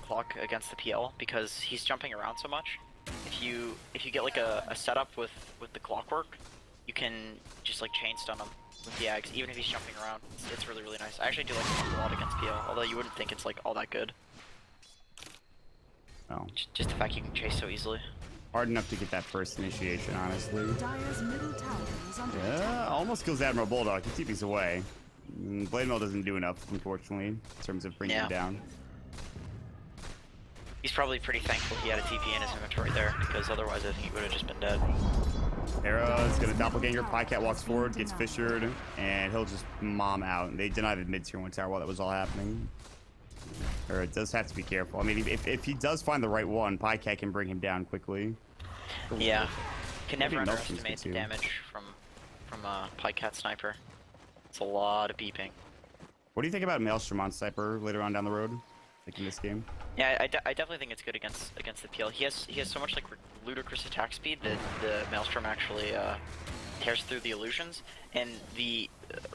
Speaker 2: clock against the PL because he's jumping around so much. If you get like a setup with the clockwork, you can just like chain stun him with the Ags, even if he's jumping around. It's really nice. I actually do like him a lot against PL, although you wouldn't think it's like all that good.
Speaker 1: Oh.
Speaker 2: Just the fact you can chase so easily.
Speaker 1: Hard enough to get that first initiation, honestly. Yeah, almost kills Admiral Bulldog. He TP's away. Blade Mail doesn't do enough, unfortunately, in terms of bringing him down.
Speaker 2: He's probably pretty thankful he had a TP in his inventory there, because otherwise I think he would have just been dead.
Speaker 1: Era is going to doppelganger. Pycat walks forward, gets fissured, and he'll just mom out. They deny the mid-tier 1 tower while that was all happening. Or it does have to be careful. I mean, if he does find the right one, Pycat can bring him down quickly.
Speaker 2: Yeah, can never underestimate the damage from Pycat Sniper. It's a lot of beeping.
Speaker 1: What do you think about Maelstrom on Sniper later on down the road, like in this game?
Speaker 2: Yeah, I definitely think it's good against the PL. He has so much like ludicrous attack speed that the Maelstrom actually tears through the illusions. And the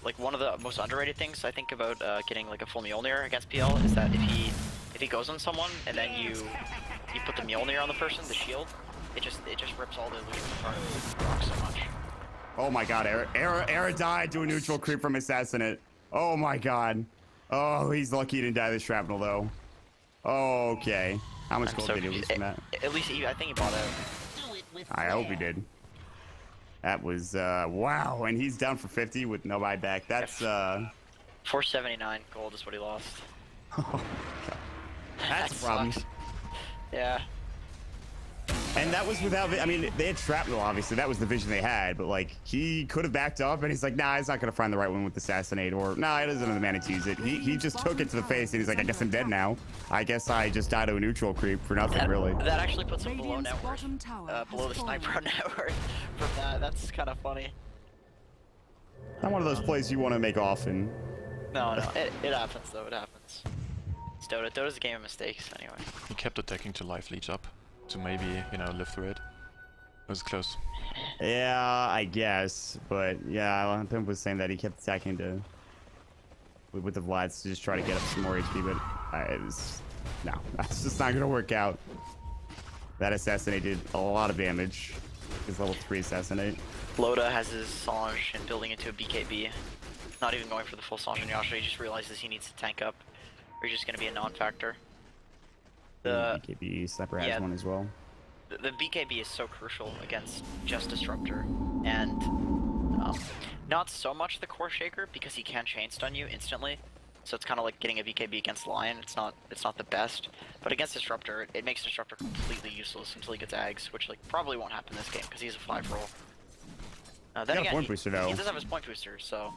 Speaker 2: like one of the most underrated things I think about getting like a full Mjolnir against PL is that if he goes on someone and then you put the Mjolnir on the person, the shield, it just rips all the illusions apart. It rocks so much.
Speaker 1: Oh my god, Era died to a neutral creep from Assassinate. Oh my god. Oh, he's lucky he didn't die to the shrapnel though. Oh, okay. How much gold did he lose from that?
Speaker 2: At least I think he bought out.
Speaker 1: I hope he did. That was, wow. And he's down for 50 with no buyback. That's,
Speaker 2: 479 gold is what he lost.
Speaker 1: Oh, god. That's a problem.
Speaker 2: Yeah.
Speaker 1: And that was without, I mean, they had shrapnel, obviously. That was the vision they had. But, like, he could have backed up, and he's like, nah, he's not going to find the right one with Assassinate. Or, nah, he doesn't have the mana to use it. He just took it to the face, and he's like, I guess I'm dead now. I guess I just died to a neutral creep for nothing, really.
Speaker 2: That actually puts him below net worth. Below the Sniper net worth from that. That's kind of funny.
Speaker 1: Not one of those plays you want to make often.
Speaker 2: No, it happens though. It happens. It's Dota. Dota's a game of mistakes anyway.
Speaker 5: He kept attacking to life leech up to maybe, you know, live through it. It was close.
Speaker 1: Yeah, I guess, but yeah, Pimp was saying that he kept attacking to with the Vlads to just try to get up some more HP, but no, that's just not gonna work out. That assassinate did a lot of damage. His level 3 assassinate.
Speaker 2: Loda has his Sange and building into a BKB. Not even going for the full Sange and Yasha, he just realizes he needs to tank up, or he's just gonna be a non-factor. The
Speaker 1: BKB Sniper has one as well.
Speaker 2: The BKB is so crucial against just Disruptor, and not so much the Core Shaker because he can chain stun you instantly. So it's kind of like getting a BKB against Lion. It's not the best, but against Disruptor, it makes Disruptor completely useless until he gets Ags, which like probably won't happen this game because he's a 5 roll. Then again,
Speaker 1: point booster, though.
Speaker 2: he does have his point booster, so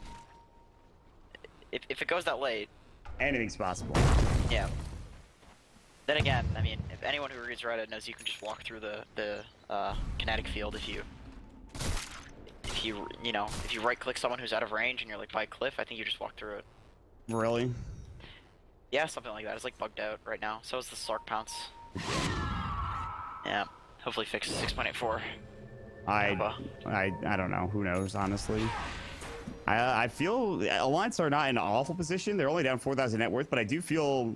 Speaker 2: if it goes that late,
Speaker 1: Anything's possible.
Speaker 2: yeah. Then again, I mean, if anyone who reads Reddit knows you can just walk through the kinetic field if you right click someone who's out of range and you're like by a cliff, I think you just walk through it.
Speaker 1: Really?
Speaker 2: Yeah, something like that. It's like bugged out right now. So is the Sark Pounce. Yeah, hopefully fix 6.84.
Speaker 1: I don't know. Who knows, honestly. I feel Alliance are not in an awful position. They're only down 4,000 net worth, but I do feel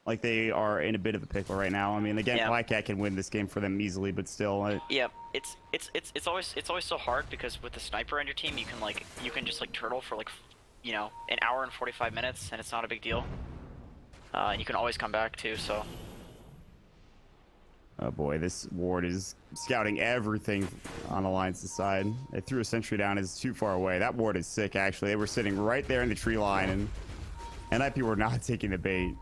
Speaker 1: like they are in a bit of a pickle right now. I mean, again, Pycat can win this game for them easily, but still.
Speaker 2: Yeah, it's always so hard because with the sniper on your team, you can just like turtle for like, you know, an hour and 45 minutes, and it's not a big deal. And you can always come back too. So.
Speaker 1: Oh boy, this ward is scouting everything on Alliance's side. They threw a sentry down, it's too far away. That ward is sick, actually. They were sitting right there in the tree line, and NiP were not taking the bait.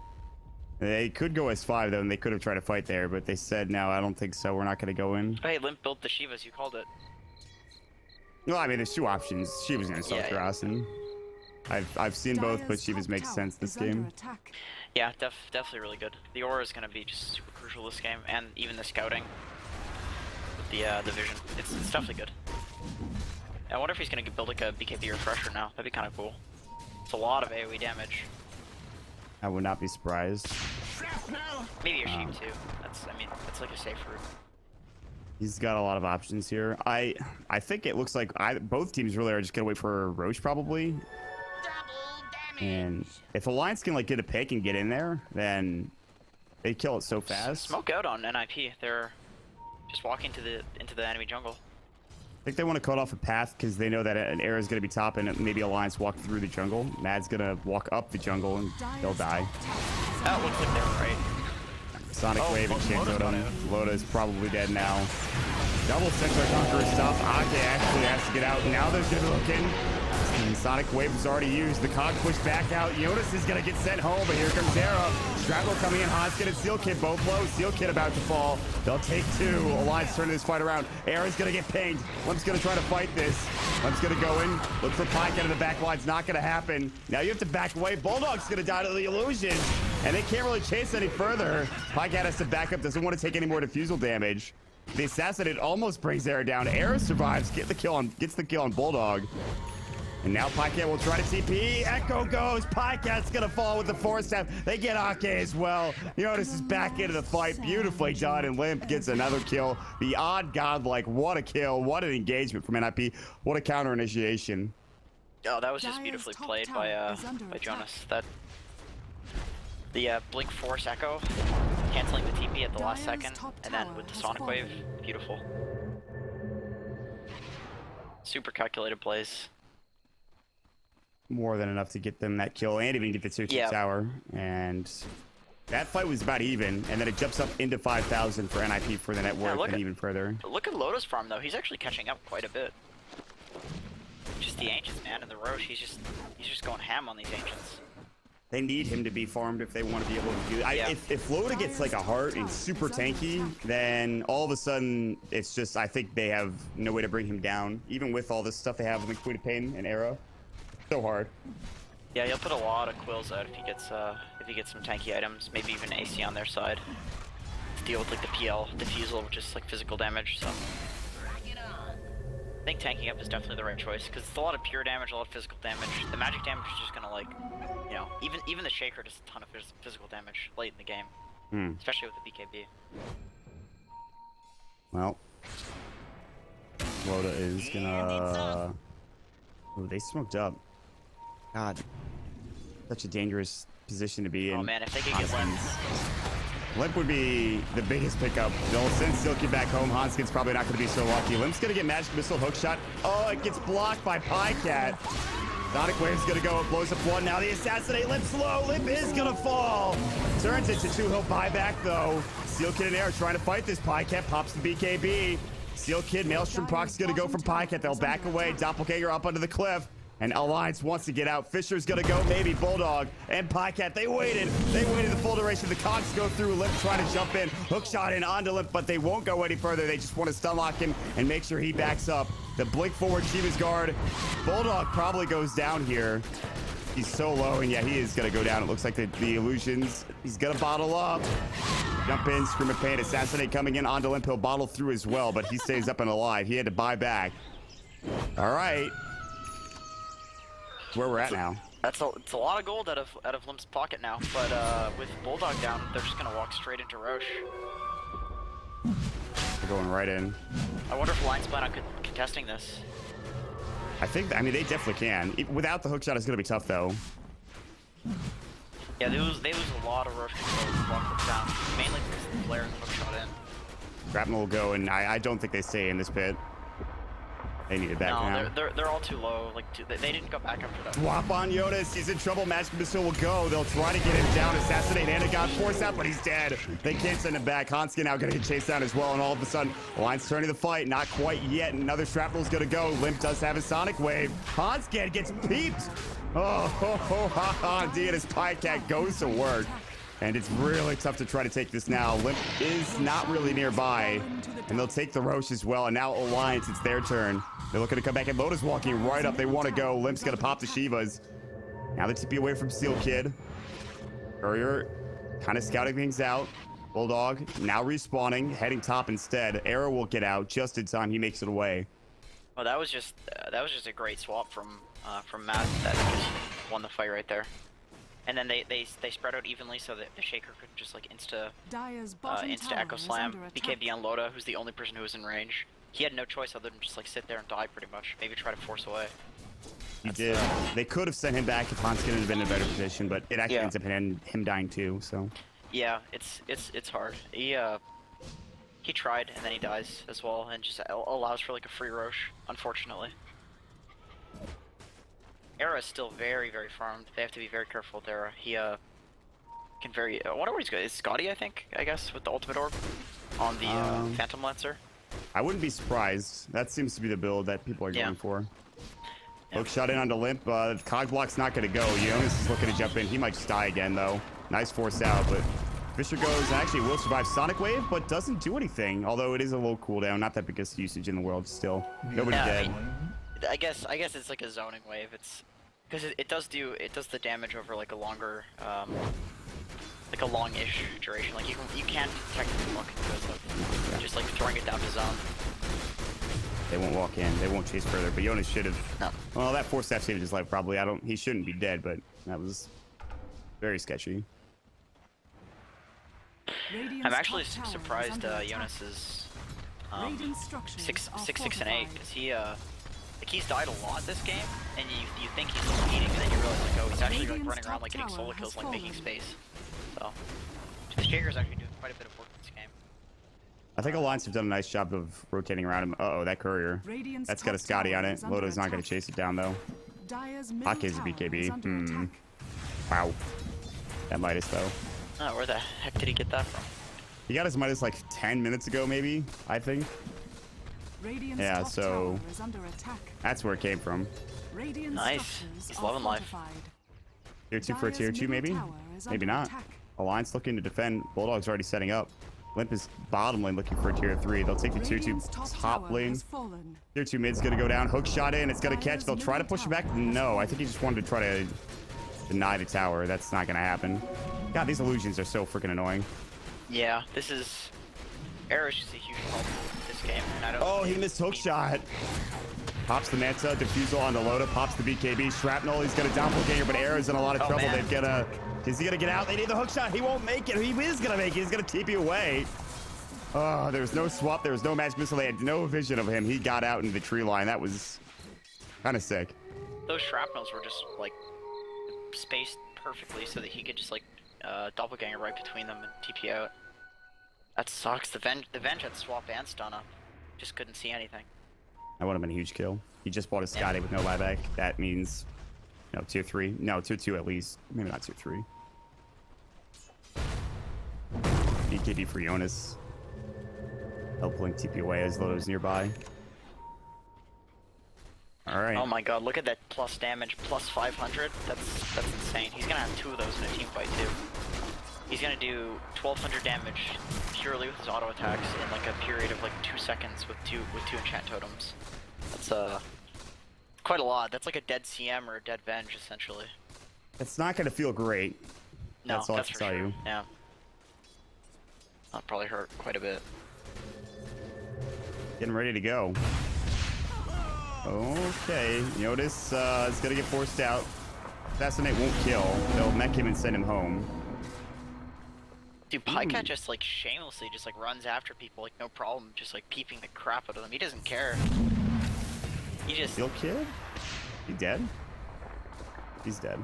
Speaker 1: They could go S5 though, and they could have tried to fight there, but they said, no, I don't think so. We're not going to go in.
Speaker 2: Hey, Limp built the Shivas, you called it.
Speaker 1: Well, I mean, there's two options. Shiva's going to start grass, and I've seen both, but Shiva's makes sense this game.
Speaker 2: Yeah, definitely really good. The aura is going to be just super crucial this game, and even the scouting with the vision. It's definitely good. I wonder if he's going to build like a BKB refresher now. That'd be kind of cool. It's a lot of AoE damage.
Speaker 1: I would not be surprised.
Speaker 2: Maybe your sheep too. I mean, that's like a safe route.
Speaker 1: He's got a lot of options here. I think it looks like both teams really are just going to wait for Roche probably. And if Alliance can like get a pick and get in there, then they kill it so fast.
Speaker 2: Smoke out on NiP. They're just walking into the enemy jungle.
Speaker 1: I think they want to cut off a path because they know that an arrow is going to be top, and maybe Alliance walk through the jungle. Mad's going to walk up the jungle, and they'll die.
Speaker 2: That looks like they were right.
Speaker 1: Sonic Wave and Chain Totem. Loda is probably dead now. Double Centaur Conqueror stuff. Ake actually has to get out. Now there's going to be looking. And Sonic Wave is already used. The cog pushed back out. Jonas is going to get sent home, but here comes Era. Straddle coming in. Hot's going to Seal Kid both low. Seal Kid about to fall. They'll take two. Alliance turning this fight around. Era's going to get pinged. Limp's going to try to fight this. Limp's going to go in. Look for Pycat in the back line. It's not going to happen. Now you have to back away. Bulldog's going to die to the illusion. And they can't really chase any further. Pycat has to back up. Doesn't want to take any more defusal damage. The assassinate almost brings Era down. Era survives. Gets the kill on Bulldog. And now Pycat will try to TP. Echo goes. Pycat's going to fall with the force staff. They get Ake as well. Jonas is back into the fight. Beautifully done. And Limp gets another kill. Beyond godlike. What a kill. What an engagement from NiP. What a counter initiation.
Speaker 2: Oh, that was just beautifully played by Jonas. The Blink Force Echo, canceling the TP at the last second, and then with the Sonic Wave, beautiful. Super calculated plays.
Speaker 1: More than enough to get them that kill and even get the tier 2 tower. And that fight was about even, and then it jumps up into 5,000 for NiP for the network and even further.
Speaker 2: Look at Lotus farm though, he's actually catching up quite a bit. Just the Ancients, man, and the Roche, he's just going ham on these Ancients.
Speaker 1: They need him to be farmed if they want to be able to do that. If Loda gets like a heart and super tanky, then all of a sudden it's just, I think they have no way to bring him down, even with all this stuff they have with the Queen of Pain and Arrow. So hard.
Speaker 2: Yeah, he'll put a lot of quills out if he gets some tanky items, maybe even AC on their side. To deal with like the PL defusal, which is like physical damage. So I think tanking up is definitely the right choice because it's a lot of pure damage, a lot of physical damage. The magic damage is just gonna like, you know, even the shaker does a ton of physical damage late in the game, especially with the BKB.
Speaker 1: Well, Loda is gonna. Oh, they smoked up. God, such a dangerous position to be in.
Speaker 2: Oh man, if they could get
Speaker 1: Hanskin.
Speaker 2: Limp.
Speaker 1: Limp would be the biggest pickup. They'll send Silky back home. Hanskin's probably not going to be so lucky. Limp's going to get magic missile hook shot. Oh, it gets blocked by Pycat. Sonic Wave's going to go. Blows up one. Now the assassinate. Limp slow. Limp is going to fall. Turns it to two. He'll buy back though. Seal Kid and Air trying to fight this. Pycat pops the BKB. Seal Kid, Maelstrom Prox is going to go from Pycat. They'll back away. Doppelganger up under the cliff. And Alliance wants to get out. Fisher's gonna go, maybe Bulldog and Pycat. They waited the full duration. The cogs go through. Limp trying to jump in, hook shot in onto Limp, but they won't go any further. They just want to stun lock him and make sure he backs up. The blink forward, Shiva's guard. Bulldog probably goes down here. He's so low, and yeah, he is gonna go down. It looks like the illusions. He's gonna bottle up. Jump in, Scream of Pain, Assassinate coming in onto Limp. He'll bottle through as well, but he stays up and alive. He had to buy back. All right. Where we're at now.
Speaker 2: It's a lot of gold out of Limp's pocket now, but with Bulldog down, they're just gonna walk straight into Roche.
Speaker 1: They're going right in.
Speaker 2: I wonder if Lions plan on contesting this.
Speaker 1: I mean, they definitely can. Without the hookshot, it's gonna be tough though.
Speaker 2: Yeah, they lose a lot of Roche control with block down, mainly because the flare and the hookshot in.
Speaker 1: Grapnel will go, and I don't think they stay in this pit. They need it back now.
Speaker 2: No, they're all too low. Like they didn't go back after that.
Speaker 1: Swap on Jonas. He's in trouble. Magic Missile will go. They'll try to get him down. Assassinate. Anagon force out, but he's dead. They can't send him back. Hanskin now gonna get chased down as well. And all of a sudden, Alliance turning the fight. Not quite yet. Another shrapnel's gonna go. Limp does have a Sonic Wave. Hanskin gets peeped. Oh, ho, ho, ha, ha. D and his Pycat goes to work. And it's really tough to try to take this now. Limp is not really nearby. And they'll take the Roche as well. And now Alliance, it's their turn. They're looking to come back, and Loda's walking right up. They want to go. Limp's going to pop the Shivas. Now the TP away from Steel Kid. Courier kind of scouting things out. Bulldog now respawning, heading top instead. Arrow will get out just in time. He makes it away.
Speaker 2: Oh, that was just a great swap from Matt. That just won the fight right there. And then they spread out evenly so that the Shaker could just like insta Echo Slam. BKB on Loda, who's the only person who was in range. He had no choice other than just like sit there and die pretty much. Maybe try to force away.
Speaker 1: He did. They could have sent him back if Hanskin had been in a better position, but it actually ends up in him dying too. So.
Speaker 2: Yeah, it's hard. He tried and then he dies as well, and just allows for like a free Roche, unfortunately. Era is still very, very farmed. They have to be very careful with Era. He can very. I wonder where he's going. It's Scotty, I guess, with the ultimate orb on the Phantom Lancer.
Speaker 1: I wouldn't be surprised. That seems to be the build that people are going for. Hook shot in onto Limp. Cog block's not going to go. Jonas is looking to jump in. He might just die again, though. Nice force out, but Fisher goes. Actually, will survive Sonic Wave, but doesn't do anything. Although it is a low cooldown. Not that biggest usage in the world still. Nobody dead.
Speaker 2: I guess it's like a zoning wave. It's because it does the damage over like a longer like a long-ish duration. Like you can technically walk into it, so just like throwing it down to zone.
Speaker 1: They won't walk in. They won't chase further. But Jonas should have.
Speaker 2: No.
Speaker 1: Well, that force staff saved his life probably. He shouldn't be dead, but that was very sketchy.
Speaker 2: I'm actually surprised Jonas is 6, 6, and 8 because he's died a lot this game, and you think he's leading, and then you realize like, oh, he's actually like running around like getting solo kills, like making space. So the Shaker's actually doing quite a bit of work this game.
Speaker 1: I think Alliance have done a nice job of rotating around him. Uh-oh, that courier. That's got a Scotty on it. Loda's not going to chase it down, though. Pake's a BKB. Wow. That Midas, though.
Speaker 2: Oh, where the heck did he get that from?
Speaker 1: He got his Midas like 10 minutes ago, maybe, I think. Yeah, so that's where it came from.
Speaker 2: Nice. He's loving life.
Speaker 1: Tier 2 for a tier 2, maybe? Maybe not. Alliance looking to defend. Bulldog's already setting up. Limp is bottom lane looking for a tier 3. They'll take the tier 2 top lane. Tier 2 mid's gonna go down. Hook shot in. It's gonna catch. They'll try to push it back. No, I think he just wanted to try to deny the tower. That's not gonna happen. God, these illusions are so freaking annoying.
Speaker 2: Yeah, this is... Era's just a huge problem this game. And I don't
Speaker 1: he missed hook shot. Pops the Manta, Diffusal on the Loda, pops the BKB, Shrapnel, he's got a doppelganger, but Era's in a lot of trouble.
Speaker 2: Man.
Speaker 1: They've got to, is he gonna get out? They need the hook shot, he won't make it. He is gonna make it, he's gonna TP away. Oh, there's no swap, there was no magic missile, they had no vision of him. He got out into the tree line, that was kind of sick.
Speaker 2: Those shrapnels were just like spaced perfectly so that he could just like doppelganger right between them and TP out. That sucks. The Venge had swap and stun up. Just couldn't see anything.
Speaker 1: That would have been a huge kill. He just bought a Scotty with no buyback. That means, no, tier 3. No, tier 2 at least. Maybe not tier 3. BKB for Jonas. Help link TP away as Lodo's nearby. Alright.
Speaker 2: Oh my god, look at that plus damage, plus 500. That's insane. He's gonna have 2 of those in a team fight too. He's gonna do 1200 damage purely with his auto attacks in like a period of like 2 seconds with two enchant totems. That's quite a lot. That's like a dead CM or a dead Venge essentially.
Speaker 1: It's not gonna feel great.
Speaker 2: No,
Speaker 1: that's all I
Speaker 2: for
Speaker 1: can tell
Speaker 2: sure.
Speaker 1: you.
Speaker 2: Yeah. That'll probably hurt quite a bit.
Speaker 1: Getting ready to go. Okay, Jonas is gonna get forced out. Assassinate won't kill. They'll mech him and send him home.
Speaker 2: Dude, Pycat just like shamelessly just like runs after people like no problem, just like peeping the crap out of them. He doesn't care. He just
Speaker 1: Kill kid? He dead? He's dead.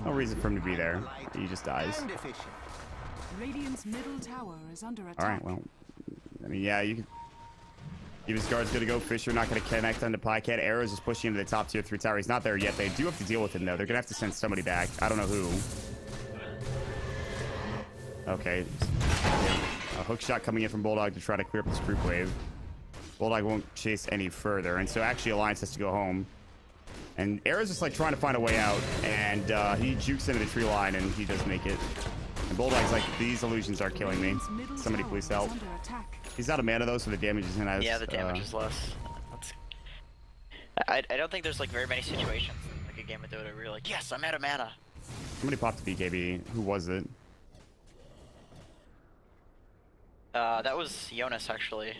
Speaker 1: No reason for him to be there. He just dies.
Speaker 3: Radiant's middle tower is under attack.
Speaker 1: Alright, well. I mean, yeah, you can. Eva's guard's gonna go. Fisher not gonna connect onto Pycat. Arrows is pushing into the top tier 3 tower. He's not there yet. They do have to deal with him though. They're gonna have to send somebody back. I don't know who. Okay. A hook shot coming in from Bulldog to try to clear up this group wave. Bulldog won't chase any further, and so actually Alliance has to go home. And Arrow's just like trying to find a way out, and he jukes into the tree line, and he does make it. And Bulldog's like, these illusions are killing me.
Speaker 3: Radiant's middle
Speaker 1: Somebody
Speaker 3: tower
Speaker 1: please
Speaker 3: is
Speaker 1: help.
Speaker 3: under attack.
Speaker 1: He's out of mana though, so the damage isn't as.
Speaker 2: yeah, the damage is less. I don't think there's like very many situations in like a game of Dota where you're like, yes, I'm out of mana.
Speaker 1: Somebody popped the BKB. Who was it?
Speaker 2: That was Jonas actually.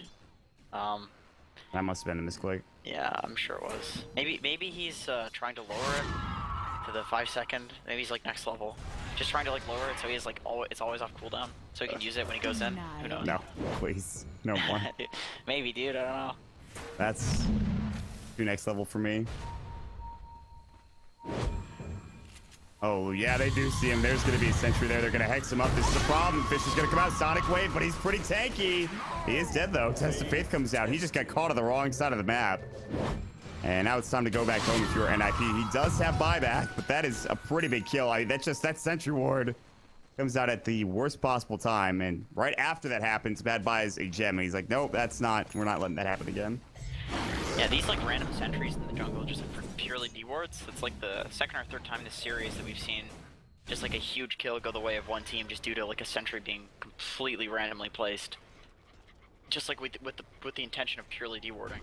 Speaker 1: That must have been a misclick.
Speaker 2: Yeah, I'm sure it was. Maybe he's trying to lower it to the 5-second. Maybe he's like next level. Just trying to like lower it so he's like it's always off cooldown, so he can use it when he goes in. Who knows?
Speaker 1: No, please, no more.
Speaker 2: Maybe, dude. I don't know.
Speaker 1: That's too next level for me. Oh yeah, they do see him. There's gonna be a sentry there. They're gonna hex him up. This is a problem. Fish is gonna come out Sonic Wave, but he's pretty tanky. He is dead though. Test of Faith comes out. He just got caught on the wrong side of the map. And now it's time to go back home if you're NiP. He does have buyback, but that is a pretty big kill. That sentry ward comes out at the worst possible time, and right after that happens, Bad buys a gem, and he's like, nope, we're not letting that happen again.
Speaker 2: Yeah, these like random sentries in the jungle just like for purely D wards. It's like the second or third time this series that we've seen just like a huge kill go the way of one team just due to like a sentry being completely randomly placed. Just like with the intention of purely D warding.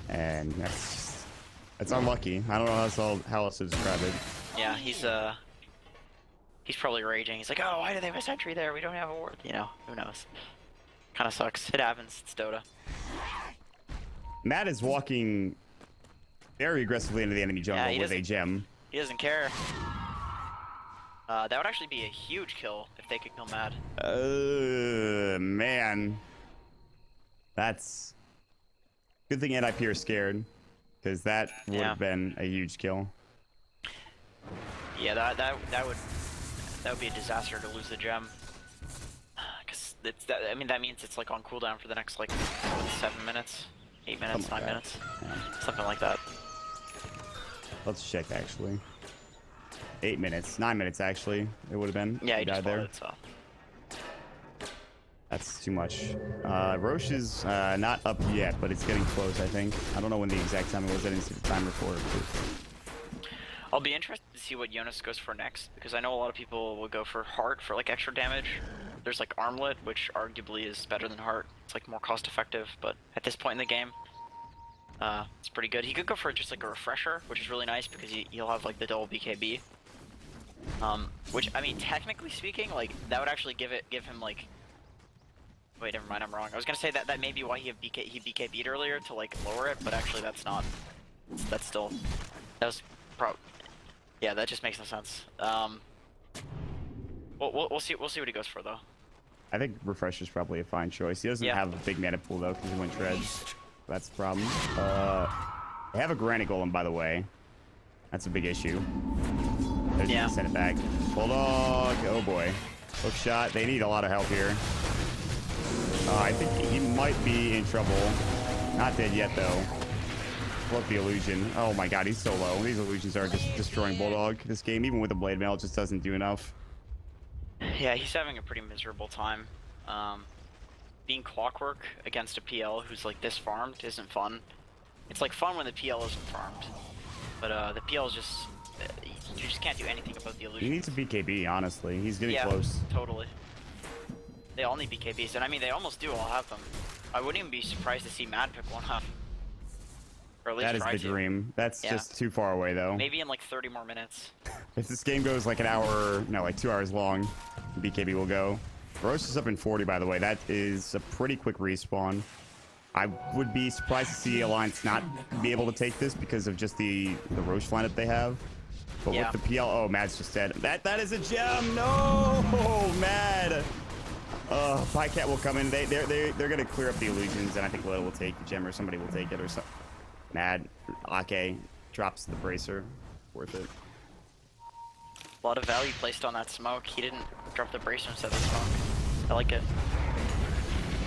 Speaker 1: And that's unlucky. I don't know how else to describe it.
Speaker 2: Yeah, he's probably raging. He's like, oh, why do they have a sentry there? We don't have a ward. You know, who knows? Kind of sucks. It happens. It's Dota.
Speaker 1: Matt is walking very aggressively into the enemy jungle with a gem.
Speaker 2: He doesn't care. That would actually be a huge kill if they could kill Mad.
Speaker 1: Man. That's... Good thing NiP are scared, because that would have been a huge kill.
Speaker 2: Yeah, that would be a disaster to lose the gem. Because I mean that means it's like on cooldown for the next like 7 minutes, 8 minutes, 9 minutes, something like that.
Speaker 1: Let's check actually. 8 minutes, 9 minutes actually. It would have been.
Speaker 2: Yeah, he
Speaker 1: died
Speaker 2: just
Speaker 1: there.
Speaker 2: it, so.
Speaker 1: That's too much. Roche is not up yet, but it's getting close, I think. I don't know when the exact time it was. I didn't see the timer for it.
Speaker 2: I'll be interested to see what Jonas goes for next, because I know a lot of people will go for Heart for like extra damage. There's like Armlet, which arguably is better than Heart. It's like more cost effective, but at this point in the game, it's pretty good. He could go for just like a Refresher, which is really nice because he'll have like the double BKB. Which, I mean, technically speaking, like that would actually give him like Wait, never mind, I'm wrong. I was gonna say that may be why he BKB'd earlier to like lower it, but actually that's not. That's still. That was yeah, that just makes no sense. We'll see what he goes for though.
Speaker 1: I think Refresher's probably a fine choice. He doesn't have a big mana pool though, because he went Treads. That's the problem. They have a Granite Golem, by the way. That's a big issue. They're just gonna send it back. Bulldog. Oh boy. Hook shot. They need a lot of help here. I think he might be in trouble. Not dead yet though. Look, the illusion. Oh my god, he's so low. These illusions are just destroying Bulldog this game. Even with the Blade Mail, it just doesn't do enough.
Speaker 2: Yeah, he's having a pretty miserable time. Being Clockwork against a PL who's like this farmed isn't fun. It's like fun when the PL isn't farmed, but the PL is just you just can't do anything about the illusion.
Speaker 1: He needs a BKB, honestly. He's getting close.
Speaker 2: Totally. They all need BKBs, and I mean they almost do all have them. I wouldn't even be surprised to see Mad pick one up. Or at least
Speaker 1: that is the dream. That's just too far away though.
Speaker 2: Maybe in like 30 more minutes.
Speaker 1: If this game goes like an hour, no, like 2 hours long, BKB will go. Roche is up in 40, by the way. That is a pretty quick respawn. I would be surprised to see Alliance not be able to take this because of just the Roche lineup they have. But with the PL, oh, Mad's just dead. That is a gem. No, Mad. Pycat will come in. They're gonna clear up the illusions, and I think Lil will take the gem, or somebody will take it, or something. Mad. Ake drops the bracer. Worth it.
Speaker 2: A lot of value placed on that smoke. He didn't drop the bracer instead of the smoke. I like it.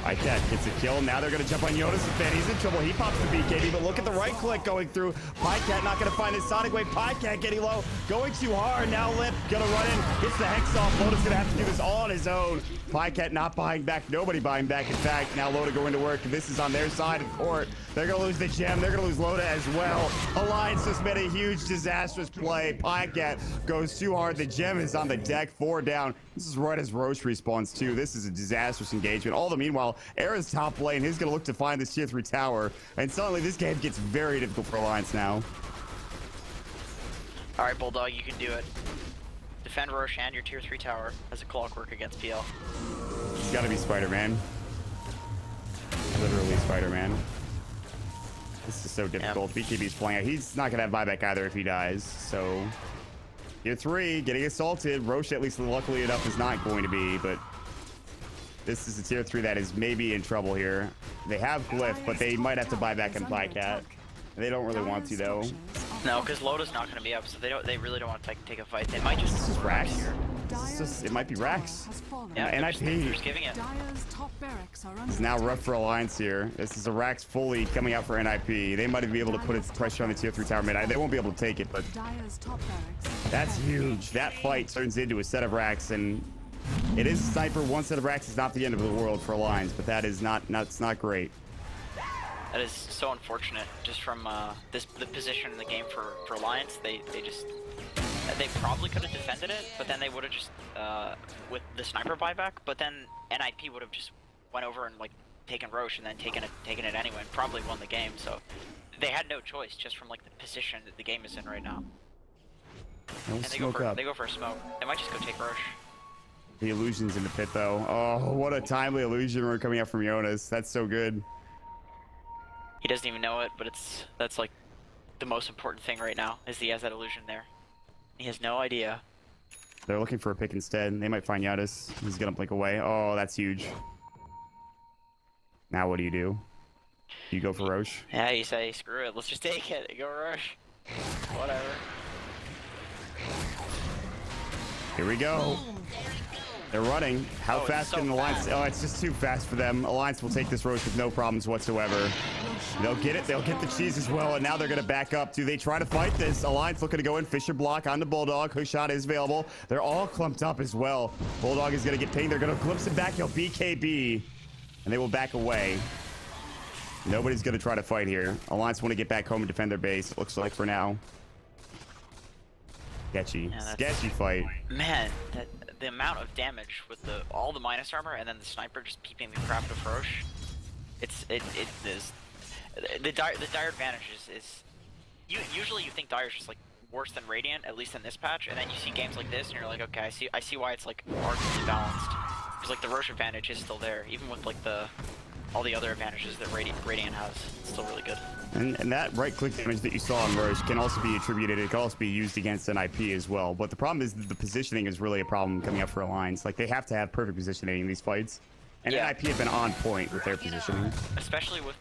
Speaker 1: Pycat gets a kill. Now they're going to jump on Jonas and he's in trouble. He pops the BKB, but look at the right click going through. Pycat not going to find his Sonic Wave. Pycat getting low, going too hard. Now Lip going to run in, gets the Hex off. Loda's going to have to do this all on his own. Pycat not buying back. Nobody buying back. In fact, now Loda going to work. This is on their side of court. They're going to lose the gem. They're going to lose Loda as well. Alliance just made a huge disastrous play. Pycat goes too hard. The gem is on the deck. 4 down. This is right as Roche respawns too. This is a disastrous engagement. All the meanwhile, Era's top lane. He's going to look to find this tier 3 tower. And suddenly this game gets very difficult for Alliance now.
Speaker 2: Alright, Bulldog, you can do it. Defend Roche and your tier 3 tower as a Clockwork against PL.
Speaker 1: It's got to be Spider-Man. Literally Spider-Man. This is so difficult. BKB's playing out. He's not going to have buyback either if he dies. So, tier 3 getting assaulted. Roche, at least luckily enough, is not going to be. But this is a tier 3 that is maybe in trouble here. They have Glyph, but they might have to buy back and Pycat. They don't really want to though.
Speaker 2: No, because Loda's not going to be up, so they really don't want to take a fight. They might just.
Speaker 1: This is Rax here. It might be Rax.
Speaker 2: Yeah,
Speaker 1: NiP.
Speaker 2: They're just giving it.
Speaker 1: It's now rough for Alliance here. This is a Rax fully coming out for NiP. They might be able to put pressure on the tier 3 tower mid. They won't be able to take it, but that's huge. That fight turns into a set of Rax, and it is a sniper. One set of Rax is not the end of the world for Alliance, but that is it's not great.
Speaker 2: That is so unfortunate. Just from the position in the game for Alliance, they probably could have defended it, but then they would have just with the sniper buyback. But then NiP would have just went over and like taken Roche and then taken it anyway, and probably won the game. So they had no choice just from like the position that the game is in right now. And they go for a smoke. They might just go take Roche.
Speaker 1: The illusion's in the pit though. Oh, what a timely illusion we're coming out from Jonas. That's so good.
Speaker 2: He doesn't even know it, but that's like the most important thing right now is he has that illusion there. He has no idea.
Speaker 1: They're looking for a pick instead. They might find Yadis. He's gonna blink away. Oh, that's huge. Now what do? You go for Roche?
Speaker 2: Yeah, you say screw it. Let's just take it. Go Roche. Whatever.
Speaker 1: Here we go. They're running. How fast can Alliance? Oh, it's just too fast for them. Alliance will take this Roche with no problems whatsoever. They'll get it. They'll get the cheese as well. And now they're going to back up. Do they try to fight this? Alliance looking to go in. Fisher block on the Bulldog. Hook shot is available. They're all clumped up as well. Bulldog is going to get pinged. They're going to glimpse it back. He'll BKB. And they will back away. Nobody's going to try to fight here. Alliance want to get back home and defend their base. It looks like for now. Sketchy. Sketchy fight.
Speaker 2: Man, the amount of damage with all the minus armor and then the sniper just peeping the crap out of Roche. It is the dire advantage is usually you think Dire's just like worse than Radiant, at least in this patch, and then you see games like this and you're like, okay, I see why it's like arguably balanced. Because like the Roche advantage is still there, even with like all the other advantages that Radiant has. It's still really good.
Speaker 1: And that right click damage that you saw on Roche can also be attributed, it can also be used against NiP as well. But the problem is that the positioning is really a problem coming up for Alliance. Like, they have to have perfect positioning in these fights. And
Speaker 2: Yeah.
Speaker 1: NiP have been on point with their positioning.
Speaker 2: Especially with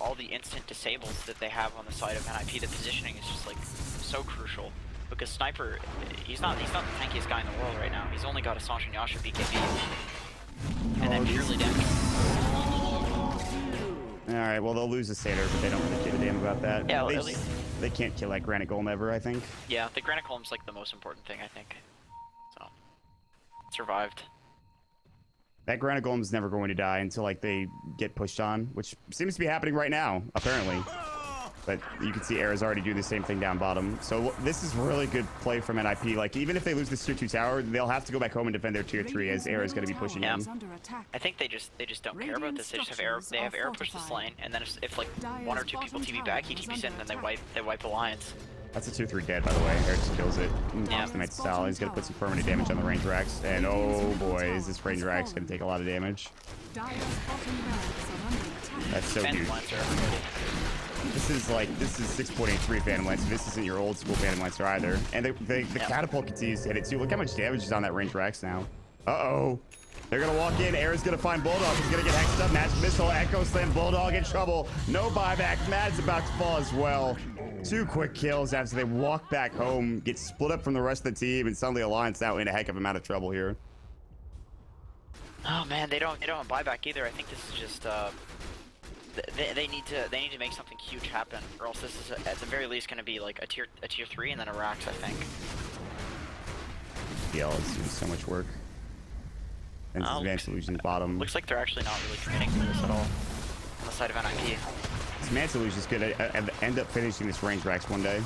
Speaker 2: all the instant disables that they have on the side of NiP, the positioning is just like so crucial. Because Sniper, he's not the tankiest guy in the world right now. He's only got a Sanch and Yasha BKB. And then purely damage.
Speaker 1: Alright, well, they'll lose a Satyr, but they don't really give a damn about that.
Speaker 2: Yeah, well,
Speaker 1: they,
Speaker 2: at least...
Speaker 1: they can't kill that Granite Golem ever, I think.
Speaker 2: Yeah, the Granite Golem's like the most important thing, I think. So, survived.
Speaker 1: That Granite Golem's never going to die until, like, they get pushed on, which seems to be happening right now, apparently. But you can see Era's already doing the same thing down bottom. So this is really good play from NiP. Like, even if they lose this tier 2 tower, they'll have to go back home and defend their tier 3 as Era's going to be pushing in.
Speaker 2: I think they just don't care about this. They just have Era. They have Era push this lane, and then if like 1 or 2 people TP back, he TPs in, and then they wipe Alliance.
Speaker 1: That's a tier 3 dead, by the way. Era just kills it.
Speaker 2: Yeah.
Speaker 1: Ultimate style. He's going to put some permanent damage on the range racks. And oh boy, is this range rack's going to take a lot of damage. That's so
Speaker 2: Phantom
Speaker 1: huge.
Speaker 2: Lancer.
Speaker 1: This is 6.83 Phantom Lancer. This isn't your old school Phantom Lancer either. And the catapult continues to hit it too. Look how much damage is on that range racks now. Uh-oh. They're gonna walk in. Era's gonna find Bulldog. He's gonna get hexed up. Magic Missile, Echo Slam, Bulldog in trouble. No buyback. Mad's about to fall as well. 2 quick kills after they walk back home, get split up from the rest of the team, and suddenly Alliance now in a heck of amount of trouble here.
Speaker 2: Oh man, they don't have buyback either. I think this is just they need to make something huge happen, or else this is at the very least going to be like a tier 3 and then a Rax, I think.
Speaker 1: Yeah, it's doing so much work. And Advanced Illusion's bottom.
Speaker 2: Looks like they're actually not really committing to this at all on the side of NiP.
Speaker 1: This Advanced Illusion's good at end up finishing this range racks one day.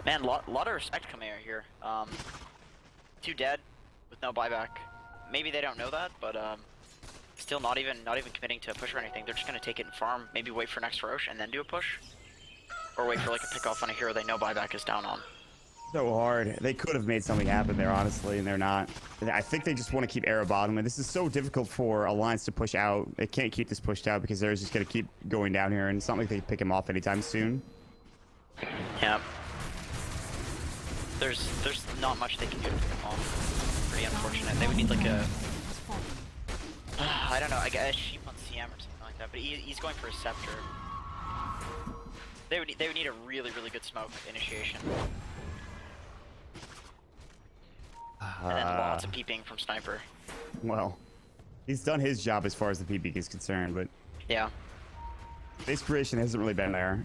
Speaker 2: Man, lot of respect coming out here. 2 dead with no buyback. Maybe they don't know that, but still not even committing to a push or anything. They're just gonna take it and farm, maybe wait for next Roche and then do a push, or wait for like a pick off on a hero they know buyback is down on.
Speaker 1: So hard. They could have made something happen there, honestly, and they're not. I think they just want to keep Era bottom, and this is so difficult for Alliance to push out. They can't keep this pushed out because they're just gonna keep going down here, and it's not like they can pick him off anytime soon.
Speaker 2: Yeah. There's not much they can do to pick him off. Pretty unfortunate. They would need like a I don't know, I guess sheep on CM or something like that, but he's going for a scepter. They would need a really good smoke initiation. And then lots of peeping from Sniper.
Speaker 1: Well, he's done his job as far as the PB is concerned, but
Speaker 2: Yeah.
Speaker 1: base creation hasn't really been there.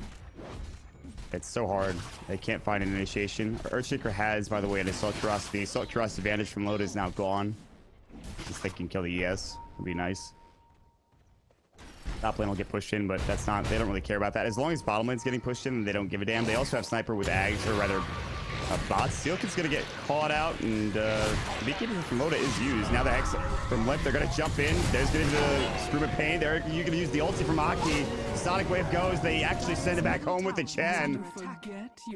Speaker 1: It's so hard. They can't find an initiation. Earthshaker has, by the way, an Assault Curiosity. Assault Curiosity advantage from Loda is now gone. Just they can kill the ES. Would be nice. Top lane will get pushed in, but that's not. They don't really care about that. As long as bottom lane's getting pushed in, they don't give a damn. They also have Sniper with Ags, or rather, bots. Steelkid's gonna get caught out, and the beekeeper from Loda is used. Now the Hex from left, they're gonna jump in. There's gonna be the Scream of Pain. There, you're gonna use the ulti from Aki. Sonic Wave goes. They actually send it back home with the Chen.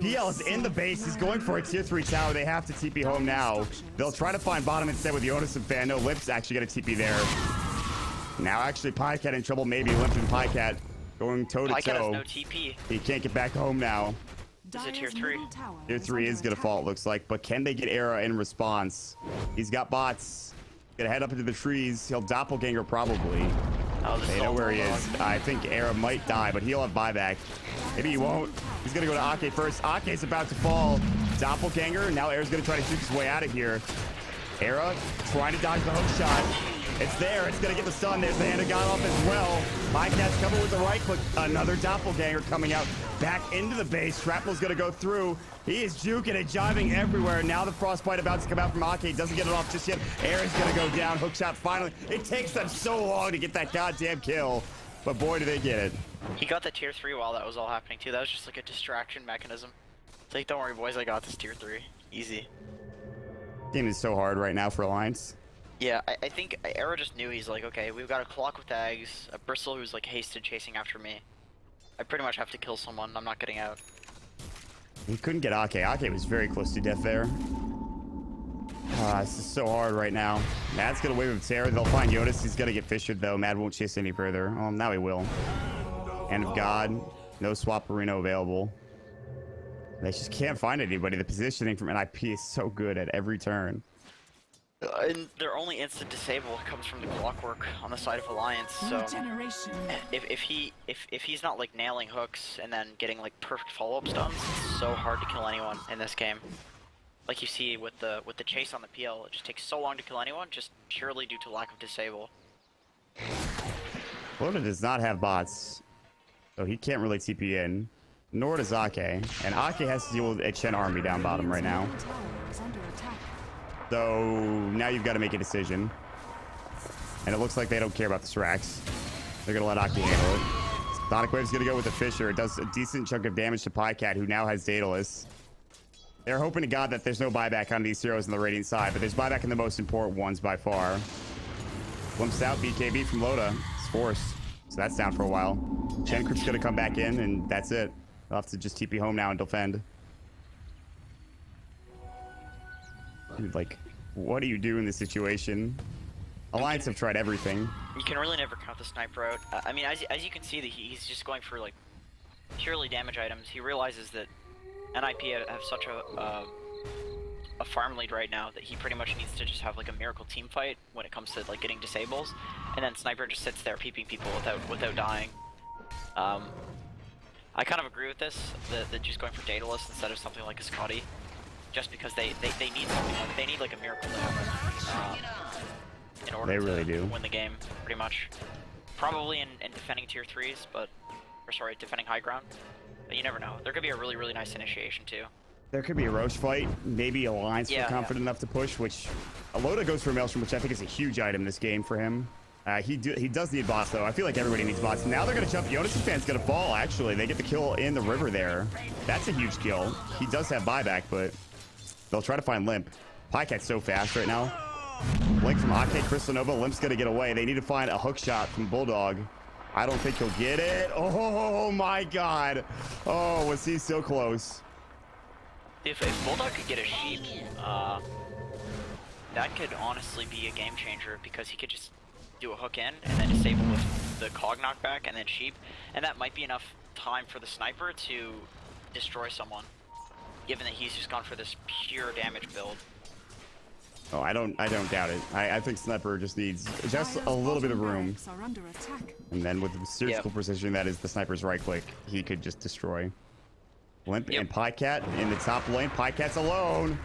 Speaker 1: PL is in the base. He's going for a tier 3 tower. They have to TP home now. They'll try to find bottom instead with the Otis and Fan. No, Lip's actually gonna TP there. Now actually Pycat in trouble. Maybe Limp and Pycat going toe to toe.
Speaker 2: Pycat has no TP.
Speaker 1: He can't get back home now.
Speaker 2: This is a tier 3.
Speaker 1: Tier 3 is gonna fall, it looks like, but can they get Era in response? He's got bots. Gonna head up into the trees. He'll doppelganger probably.
Speaker 2: Oh, this
Speaker 1: They
Speaker 2: is
Speaker 1: know
Speaker 2: all
Speaker 1: where he
Speaker 2: Bulldog.
Speaker 1: is. I think Era might die, but he'll have buyback. Maybe he won't. He's gonna go to Ake first. Ake's about to fall. Doppelganger. Now Era's gonna try to shoot his way out of here. Era trying to dodge the hook shot. It's there. It's going to get the stun. There's the hand of God off as well. Pycat's covered with the right click. Another doppelganger coming out back into the base. Shrapnel's going to go through. He is juking and jiving everywhere. Now the frostbite about to come out from Ake. Doesn't get it off just yet. Era's going to go down. Hook shot finally. It takes them so long to get that goddamn kill. But boy, do they get it.
Speaker 2: He got the tier 3 while that was all happening too. That was just like a distraction mechanism. It's like, don't worry boys, I got this tier 3. Easy.
Speaker 1: Game is so hard right now for Alliance.
Speaker 2: Yeah, I think Era just knew. He's like, okay, we've got a clock with Ags, a Bristle who's like hasted chasing after me. I pretty much have to kill someone. I'm not getting out.
Speaker 1: He couldn't get Ake. Ake was very close to death there. This is so hard right now. Mad's gonna wave of terror. They'll find Yotis. He's gonna get fissured though. Mad won't chase any further. Oh, now he will. Hand of God. No swap arena available. They just can't find anybody. The positioning from NiP is so good at every turn.
Speaker 2: And their only instant disable comes from the clockwork on the side of Alliance. So
Speaker 3: Regeneration.
Speaker 2: if he's not like nailing hooks and then getting like perfect follow-up stuns, it's so hard to kill anyone in this game. Like you see with the chase on the PL, it just takes so long to kill anyone, just purely due to lack of disable.
Speaker 1: Loda does not have bots, so he can't really TP in. Nor does Ake, and Ake has to deal with a Chen army down bottom right now.
Speaker 3: Radiant's middle tower is under attack.
Speaker 1: So now you've got to make a decision. And it looks like they don't care about the Srax. They're going to let Aki handle it. Sonic Wave's going to go with the Fisher. It does a decent chunk of damage to Pycat, who now has Daedalus. They're hoping to God that there's no buyback on these heroes on the Radiant side, but there's buyback in the most important ones by far. Glimpsed out BKB from Loda. It's forced. So that's down for a while. Chen Crypt's going to come back in, and that's it. They'll have to just TP home now and defend. Dude, like, what do you do in this situation? Alliance have tried everything.
Speaker 2: You can really never count the sniper out. I mean, as you can see, that he's just going for like purely damage items. He realizes that NiP have such a farm lead right now that he pretty much needs to just have like a miracle team fight when it comes to like getting disables, and then Sniper just sits there peeping people without dying. I kind of agree with this, that just going for Daedalus instead of something like a Scotty, just because they need something like, they need like a miracle to happen in order to win the game, pretty much. Probably in defending tier 3s, defending high ground. But you never know. There could be a really, really nice initiation too.
Speaker 1: There could be a Roche fight. Maybe Alliance feel confident enough to push, which Loda goes for Maelstrom, which I think is a huge item this game for him. He does need bots though. I feel like everybody needs bots. Now they're gonna jump. Yonis fan's gonna fall. Actually, they get the kill in the river there. That's a huge kill. He does have buyback, but they'll try to find Limp. Pycat's so fast right now. Blink from Ake, Crystal Nova. Limp's gonna get away. They need to find a hook shot from Bulldog. I don't think he'll get it. Oh my God. Oh, was he so close?
Speaker 2: If Bulldog could get a sheep, that could honestly be a game changer, because he could just do a hook in and then disable with the cog knockback and then sheep, and that might be enough time for the sniper to destroy someone, given that he's just gone for this pure damage build.
Speaker 1: Oh, I don't doubt it. I think Sniper just needs just a little bit of room,
Speaker 3: Are under attack.
Speaker 1: and then with the surgical precision that is the Sniper's right click, he could just destroy. Limp and Pycat in the top lane. Pycat's alone.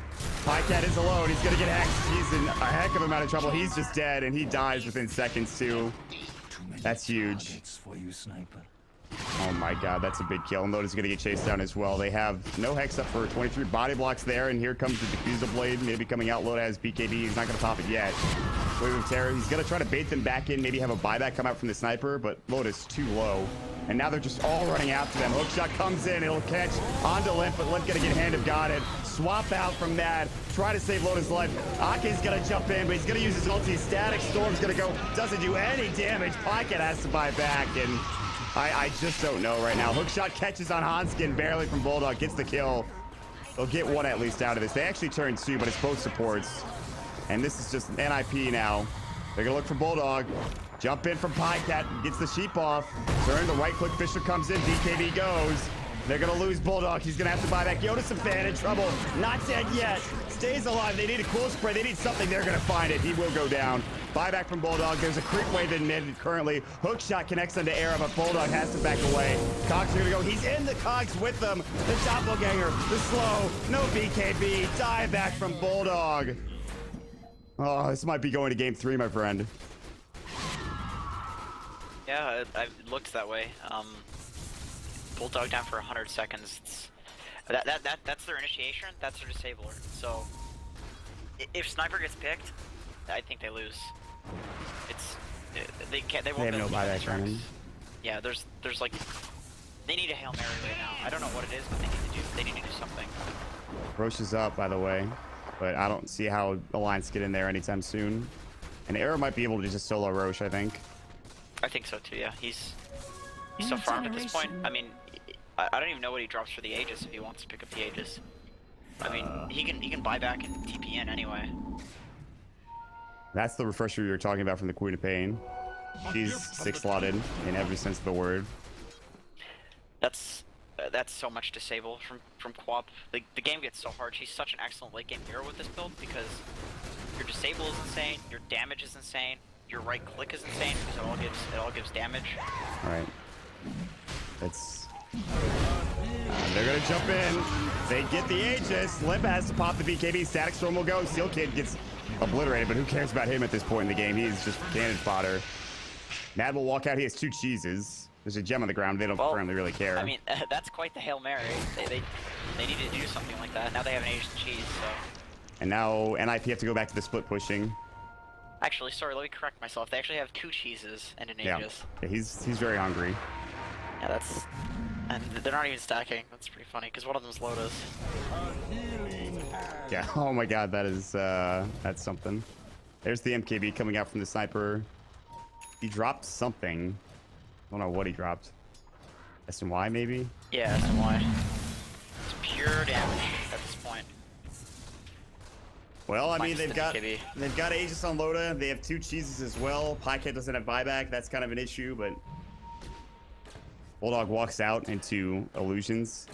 Speaker 1: Pycat is alone. He's gonna get hexed. He's in a heck of a amount of trouble. He's just dead, and he dies within seconds too. That's huge. Oh my God, that's a big kill. And Loda's gonna get chased down as well. They have no hex up for 23 body blocks there, and here comes the diffusal blade, maybe coming out. Loda has BKB. He's not gonna pop it yet. Wave of Terror. He's gonna try to bait them back in, maybe have a buyback come out from the sniper, but Loda's too low. And now they're just all running after them. Hookshot comes in, it'll catch onto Limp, but Limp gonna get Hand of God and swap out from Mad. Try to save Loda's life. Ake's gonna jump in, but he's gonna use his ulti. Static Storm's gonna go, doesn't do any damage. Pycat has to buy back, and I just don't know right now. Hookshot catches on Hanskin barely from Bulldog, gets the kill. They'll get one at least out of this. They actually turn two, but it's both supports. And this is just NiP now. They're gonna look for Bulldog. Jump in from Pycat, gets the sheep off. Turn, the right click, Fisher comes in, BKB goes. They're gonna lose Bulldog. He's gonna have to buy back. Yotis and fan in trouble. Not dead yet. Stays alive. They need a cool spray. They need something. They're gonna find it. He will go down. Buyback from Bulldog. There's a creep wave in mid currently. Hookshot connects onto Era, but Bulldog has to back away. Cogs are gonna go. He's in the Cogs with them. The doppelganger, the slow, no BKB. Die back from Bulldog. Oh, this might be going to game 3, my friend.
Speaker 2: Yeah, it looks that way. Bulldog down for 100 seconds. That's their initiation. That's their disabler. So if Sniper gets picked, I think they lose. They won't.
Speaker 1: They have no buyback on him.
Speaker 2: Yeah, there's like, they need a Hail Mary right now. I don't know what it is, but they need to do something.
Speaker 1: Roche is up, by the way, but I don't see how Alliance get in there anytime soon. And Era might be able to just solo Roche, I think.
Speaker 2: I think so too. Yeah, he's so farmed at this point. I mean, I don't even know what he drops for the Aegis if he wants to pick up the Aegis. I mean, he can buy back and TP in anyway.
Speaker 1: That's the refresher you were talking about from the Queen of Pain. She's 6-slotted in every sense of the word.
Speaker 2: That's so much disable from Quap. The game gets so hard. She's such an excellent late game hero with this build because your disable is insane, your damage is insane, your right click is insane because it all gives damage.
Speaker 1: All right. It's they're gonna jump in. They get the Aegis. Limp has to pop the BKB. Static Storm will go. Steel Kid gets obliterated, but who cares about him at this point in the game? He's just cannon fodder. Mad will walk out. He has 2 cheeses. There's a gem on the ground. They don't currently really care.
Speaker 2: I mean, that's quite the Hail Mary. They need to do something like that. Now they have an Asian cheese, so.
Speaker 1: And now NiP have to go back to the split pushing.
Speaker 2: Actually, sorry, let me correct myself. They actually have 2 cheeses and an Aegis.
Speaker 1: Yeah, he's very hungry.
Speaker 2: Yeah, that's... And they're not even stacking. That's pretty funny, because one of them's Lotus.
Speaker 1: Yeah, oh my god, that is, that's something. There's the MKB coming out from the sniper. He dropped something. I don't know what he dropped. SNY maybe?
Speaker 2: Yeah, SNY. It's pure damage at this point.
Speaker 1: Well, I mean,
Speaker 2: Minus
Speaker 1: they've got Aegis on Loda. They have 2 cheeses as well. Pycat doesn't have buyback. That's kind of an issue, but Bulldog walks out into illusions.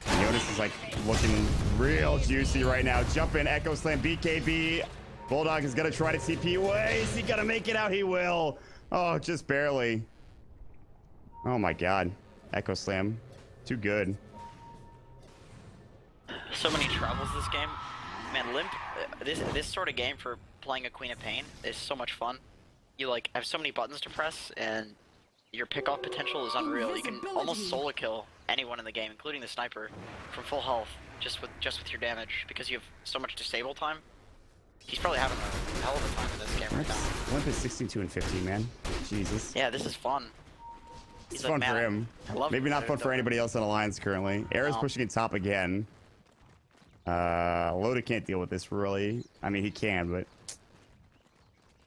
Speaker 1: And Jonas is like looking real juicy right now. Jump in, Echo Slam, BKB. Bulldog is gonna try to TP away. Is he gonna make it out? He will. Oh, just barely. Oh my god. Echo Slam. Too good.
Speaker 2: So many travels this game. Man, Limp, this sort of game for playing a Queen of Pain is so much fun. You like have so many buttons to press, and your pickoff potential is unreal. You can almost solo kill anyone in the game, including the sniper, from full health, just with your damage, because you have so much disable time. He's probably having a hell of a time in this game right now.
Speaker 1: Limp is 16-2-15, man. Jesus.
Speaker 2: Yeah, this is fun.
Speaker 1: It's fun for him. Maybe not fun for anybody else on Alliance currently. Era's pushing it top again. Loda can't deal with this really. I mean, he can, but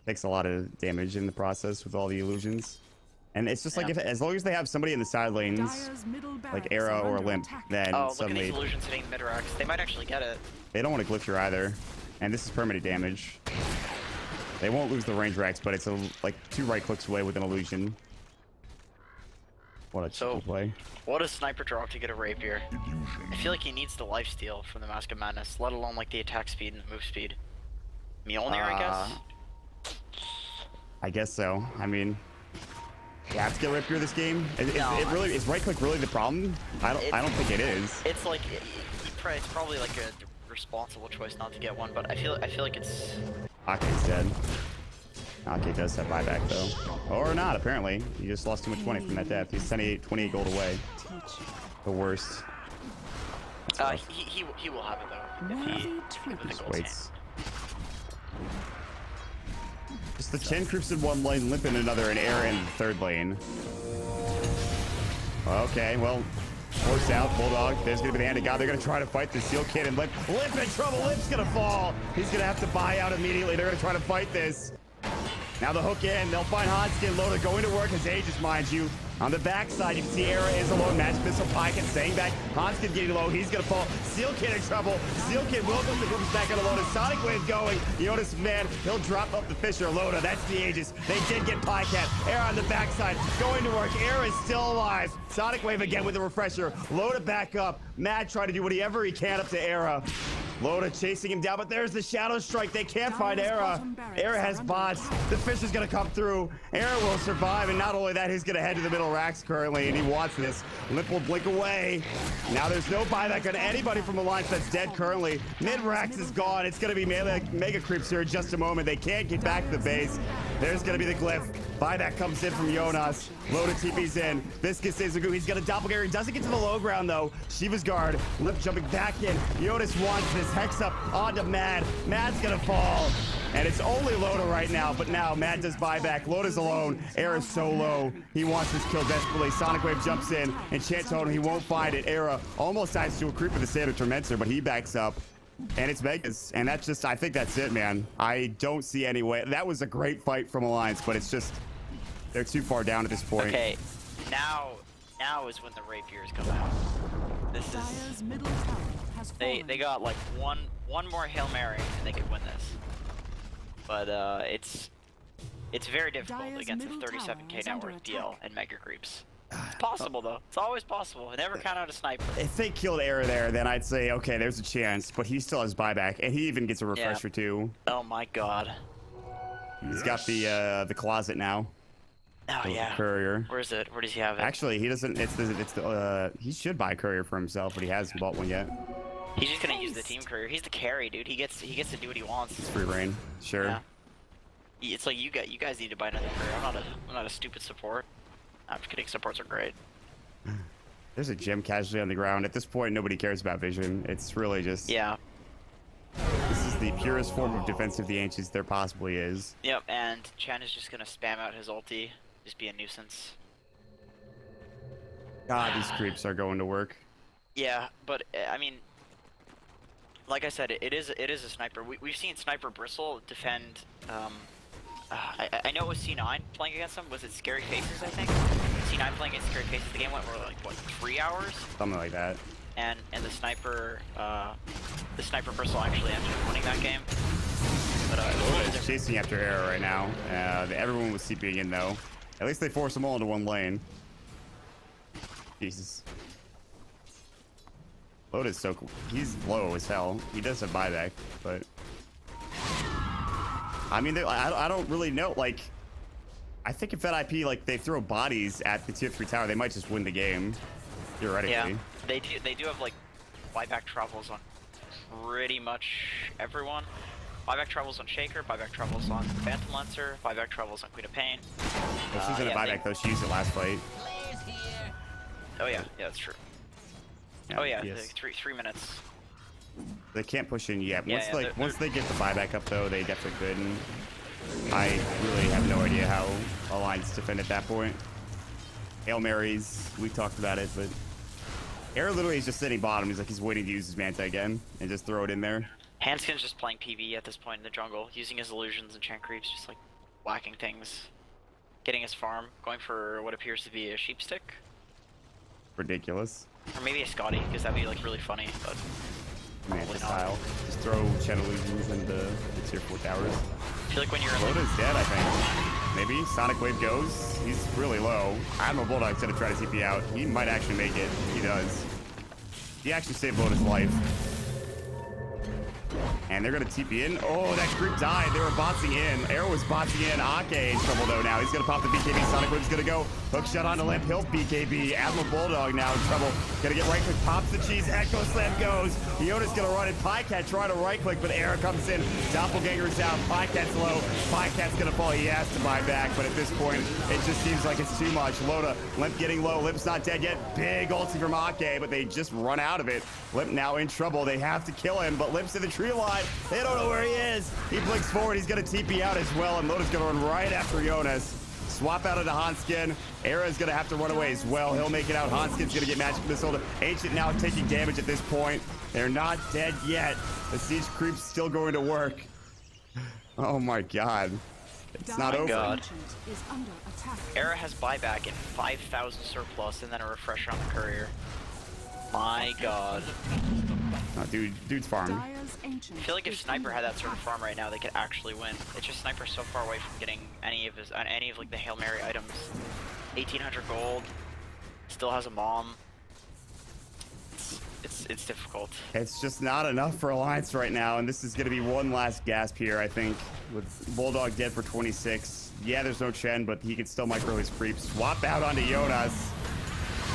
Speaker 1: takes a lot of damage in the process with all the illusions. And it's just like as long as they have somebody in the side lanes, like Era or Limp, then
Speaker 2: look at
Speaker 1: suddenly
Speaker 2: these illusions hitting mid racks. They might actually get it.
Speaker 1: they don't want to glitch her either. And this is permanent damage. They won't lose the range racks, but it's like 2 right clicks away with an illusion. What a cheeky play.
Speaker 2: What a sniper drop to get a rapier. I feel like he needs the lifesteal from the Mask of Madness, let alone like the attack speed and the move speed. Mjolnir, I guess?
Speaker 1: I guess so. I mean, you have to get rapier this game. Is right click really the problem? I don't think it is.
Speaker 2: It's like it's probably like a responsible choice not to get one, but I feel like it's.
Speaker 1: Ake's dead. Ake does have buyback though, or not apparently. He just lost too much money from that death. He's 28 gold away. The worst.
Speaker 2: He will have it though. If he
Speaker 1: just waits. Just the Chen creeps in one lane, Limp in another, and Air in the third lane. Okay, well, force out, Bulldog. There's gonna be the hand of God. They're gonna try to fight the Seal Kid, and Limp in trouble. Limp's gonna fall. He's gonna have to buy out immediately. They're gonna try to fight this. Now the hook in. They'll find Hanskin. Loda going to work his Aegis, mind you. On the backside, you can see Era is alone. Magic Missile, Pycat staying back. Hanskin getting low. He's going to fall. Steel Kid in trouble. Steel Kid will go to the back on the Loda. Sonic Wave going. You notice, man, he'll drop up the Fisher. Loda, that's the Aegis. They did get Pycat. Era on the backside going to work. Era is still alive. Sonic Wave again with the refresher. Loda back up. Mad trying to do whatever he can up to Era. Loda chasing him down, but there's the Shadow Strike. They can't find Era. Era has bots. The Fisher's gonna come through. Era will survive, and not only that, he's gonna head to the middle racks currently, and he wants this. Limp will blink away. Now there's no buyback on anybody from Alliance that's dead currently. Mid racks is gone. It's gonna be mega creeps here in just a moment. They can't get back to the base. There's gonna be the glyph. Buyback comes in from Jonas. Loda TP's in. Viscous says he's got a doppelganger. He doesn't get to the low ground though. Shiva's guard. Limp jumping back in. Jonas wants this. Hex up onto Mad. Mad's gonna fall. And it's only Loda right now, but now Mad does buyback. Loda's alone. Era's so low. He wants this kill desperately. Sonic Wave jumps in. Enchant Totem. He won't find it. Era almost dies to a creep with the Standard Tormentor, but he backs up. And it's Vegas. And that's just, I think that's it, man. I don't see any way. That was a great fight from Alliance, but it's just, they're too far down at this point.
Speaker 2: Okay, now is when the rapiers come out. This is they got like one more Hail Mary and they could win this. but it's very difficult
Speaker 3: Dire's
Speaker 2: against a
Speaker 3: middle tower
Speaker 2: 37k
Speaker 3: is
Speaker 2: net
Speaker 3: under
Speaker 2: worth
Speaker 3: attack.
Speaker 2: DL and mega creeps. It's possible though. It's always possible. Never count out a sniper.
Speaker 1: If they killed Era there, then I'd say, okay, there's a chance. But he still has buyback, and he even gets a refresher too.
Speaker 2: Oh my god.
Speaker 1: He's got the closet now.
Speaker 2: Oh
Speaker 1: With the
Speaker 2: yeah.
Speaker 1: courier.
Speaker 2: Where is it? Where does he have it?
Speaker 1: Actually, he doesn't. He should buy a courier for himself, but he hasn't bought one yet.
Speaker 2: He's just gonna use the team courier. He's the carry, dude. He gets to do what he wants.
Speaker 1: It's free reign, sure.
Speaker 2: Yeah. It's like you guys need to buy another courier. I'm not a stupid support. I'm just kidding. Supports are great.
Speaker 1: There's a gem casualty on the ground. At this point, nobody cares about vision. It's really just.
Speaker 2: Yeah.
Speaker 1: This is the purest form of defense of the ancients there possibly is.
Speaker 2: Yep. And Chen is just gonna spam out his ulti, just be a nuisance.
Speaker 1: God, these creeps are going to work.
Speaker 2: Yeah, but I mean, like I said, it is a sniper. We've seen Sniper Bristle defend. I know it was C9 playing against him. Was it Scary Faces? I think C9 playing against Scary Faces. The game went for like what, 3 hours?
Speaker 1: Something like that.
Speaker 2: And the sniper Bristle actually ended up winning that game. But
Speaker 1: It's chasing after Arrow right now. Everyone was CPing in though. At least they force them all into one lane. Jesus. Loda's so cool. He's low as hell. He does have buyback, but I mean, I don't really know. Like, I think if that IP, like, they throw bodies at the tier 3 tower, they might just win the game. Theoretically.
Speaker 2: yeah, they do have like buyback travels on pretty much everyone. Buyback travels on Shaker, buyback travels on Phantom Lancer, buyback travels on Queen of Pain.
Speaker 1: Well, she's in a buyback though. She used it last fight.
Speaker 2: Oh yeah, that's true.
Speaker 1: Yeah,
Speaker 2: Oh yeah,
Speaker 1: yes.
Speaker 2: 3 minutes.
Speaker 1: They can't push in yet.
Speaker 2: Yeah,
Speaker 1: Once
Speaker 2: yeah, they're-
Speaker 1: once they get the buyback up though, they definitely could. And I really have no idea how Alliance defend at that point. Hail Marys, we talked about it, but Arrow literally is just sitting bottom. He's like he's waiting to use his Manta again and just throw it in there.
Speaker 2: Hanskin's just playing PV at this point in the jungle, using his illusions and chant creeps, just like whacking things, getting his farm, going for what appears to be a sheep stick,
Speaker 1: Ridiculous.
Speaker 2: or maybe a Scotty, because that'd be like really funny. But
Speaker 1: Manta
Speaker 2: Probably not.
Speaker 1: style. Just throw Shed Illusions into the tier 4 towers.
Speaker 2: I feel like when you're in like,
Speaker 1: Loda's dead, I think. Maybe. Sonic Wave goes. He's really low. Admiral Bulldog's gonna try to TP out. He might actually make it. He does. He actually saved Loda's life. And they're gonna TP in. Oh, that creep died. They were boxing in. Arrow was boxing in. Ake in trouble though now. He's gonna pop the BKB. Sonic Wave's gonna go. Hook shot onto Limp. He'll BKB. Admiral Bulldog now in trouble. Gonna get right click. Pops the cheese. Echo Slam goes. Yoda's gonna run it. Pycat trying to right click, but Arrow comes in. Doppelganger's out. Pycat's low. Pycat's gonna fall. He has to buy back, but at this point, it just seems like it's too much. Loda, Limp getting low. Limp's not dead yet. Big ulti from Ake, but they just run out of it. Limp now in trouble. They have to kill him, but Limp's in the tree line. They don't know where he is. He blinks forward. He's going to TP out as well, and Loda's going to run right after Jonas. Swap out into Hanskin. Era's going to have to run away as well. He'll make it out. Hanskin's going to get Magic Missile. Ancient now taking damage at this point. They're not dead yet. The siege creep's still going to work. Oh my god. It's not over.
Speaker 2: God.
Speaker 3: Ancient is under attack.
Speaker 2: Era has buyback and 5,000 surplus, and then a refresher on the courier. My god.
Speaker 1: Oh, dude's farming.
Speaker 3: Dire's ancient
Speaker 2: I feel like if
Speaker 3: is
Speaker 2: Sniper
Speaker 3: under
Speaker 2: had that sort of
Speaker 3: attack.
Speaker 2: farm right now, they could actually win. It's just Sniper's so far away from getting any of like the Hail Mary items. 1,800 gold. Still has a mom. It's difficult.
Speaker 1: It's just not enough for Alliance right now, and this is going to be one last gasp here, I think, with Bulldog dead for 26. Yeah, there's no Chen, but he can still micro his creeps. Swap out onto Jonas.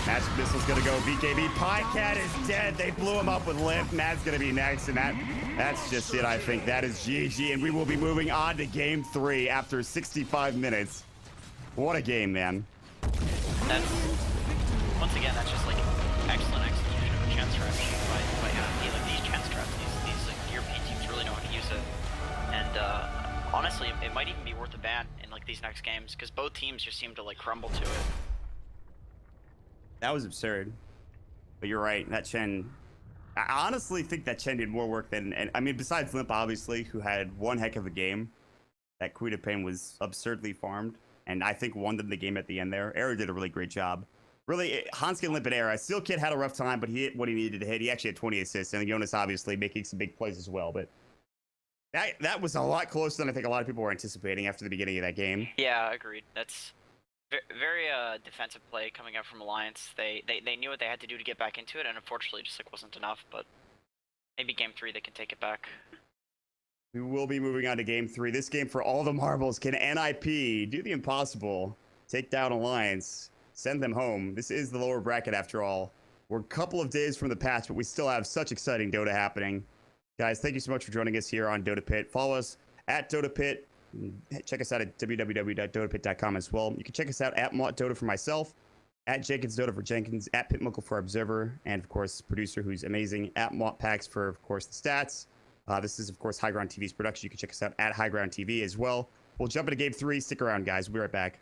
Speaker 1: Magic Missile's going to go BKB. Pycat is dead. They blew him up with Limp. Mad's going to be next, and that's just it, I think. That is GG, and we will be moving on to Game 3 after 65 minutes. What a game, man.
Speaker 2: That's once again, that's just like excellent execution of a chance strategy by like these chance traps. These like European teams really know how to use it, and honestly, it might even be worth a ban in like these next games because both teams just seem to like crumble to it.
Speaker 1: That was absurd. But you're right, that Chen... I honestly think that Chen did more work than... And I mean, besides Limp, obviously, who had one heck of a game. That Queen of Pain was absurdly farmed. And I think won them the game at the end there. Era did a really great job. Really, Hanskin, Limp, and Era. Steel Kid had a rough time, but he hit what he needed to hit. He actually had 20 assists. And Jonas, obviously, making some big plays as well. But That was a lot closer than I think a lot of people were anticipating after the beginning of that game.
Speaker 2: Yeah, agreed. That's very defensive play coming out from Alliance. They knew what they had to do to get back into it, and unfortunately, just like wasn't enough. But maybe game 3 they can take it back.
Speaker 1: We will be moving on to game 3. This game for all the marbles. Can NiP do the impossible? Take down Alliance, send them home. This is the lower bracket after all. We're a couple of days from the patch, but we still have such exciting Dota happening. Guys, thank you so much for joining us here on Dota Pit. Follow us at Dota Pit. Check us out at www.dotapit.com as well. You can check us out at Dota for myself, at Jenkins Dota for Jenkins, at Pitmunkle for Observer, and of course, producer who's amazing, at Pax for, of course, the stats. This is, of course, High Ground TV's production. You can check us out at High Ground TV as well. We'll jump into game 3. Stick around, guys. We'll be right back.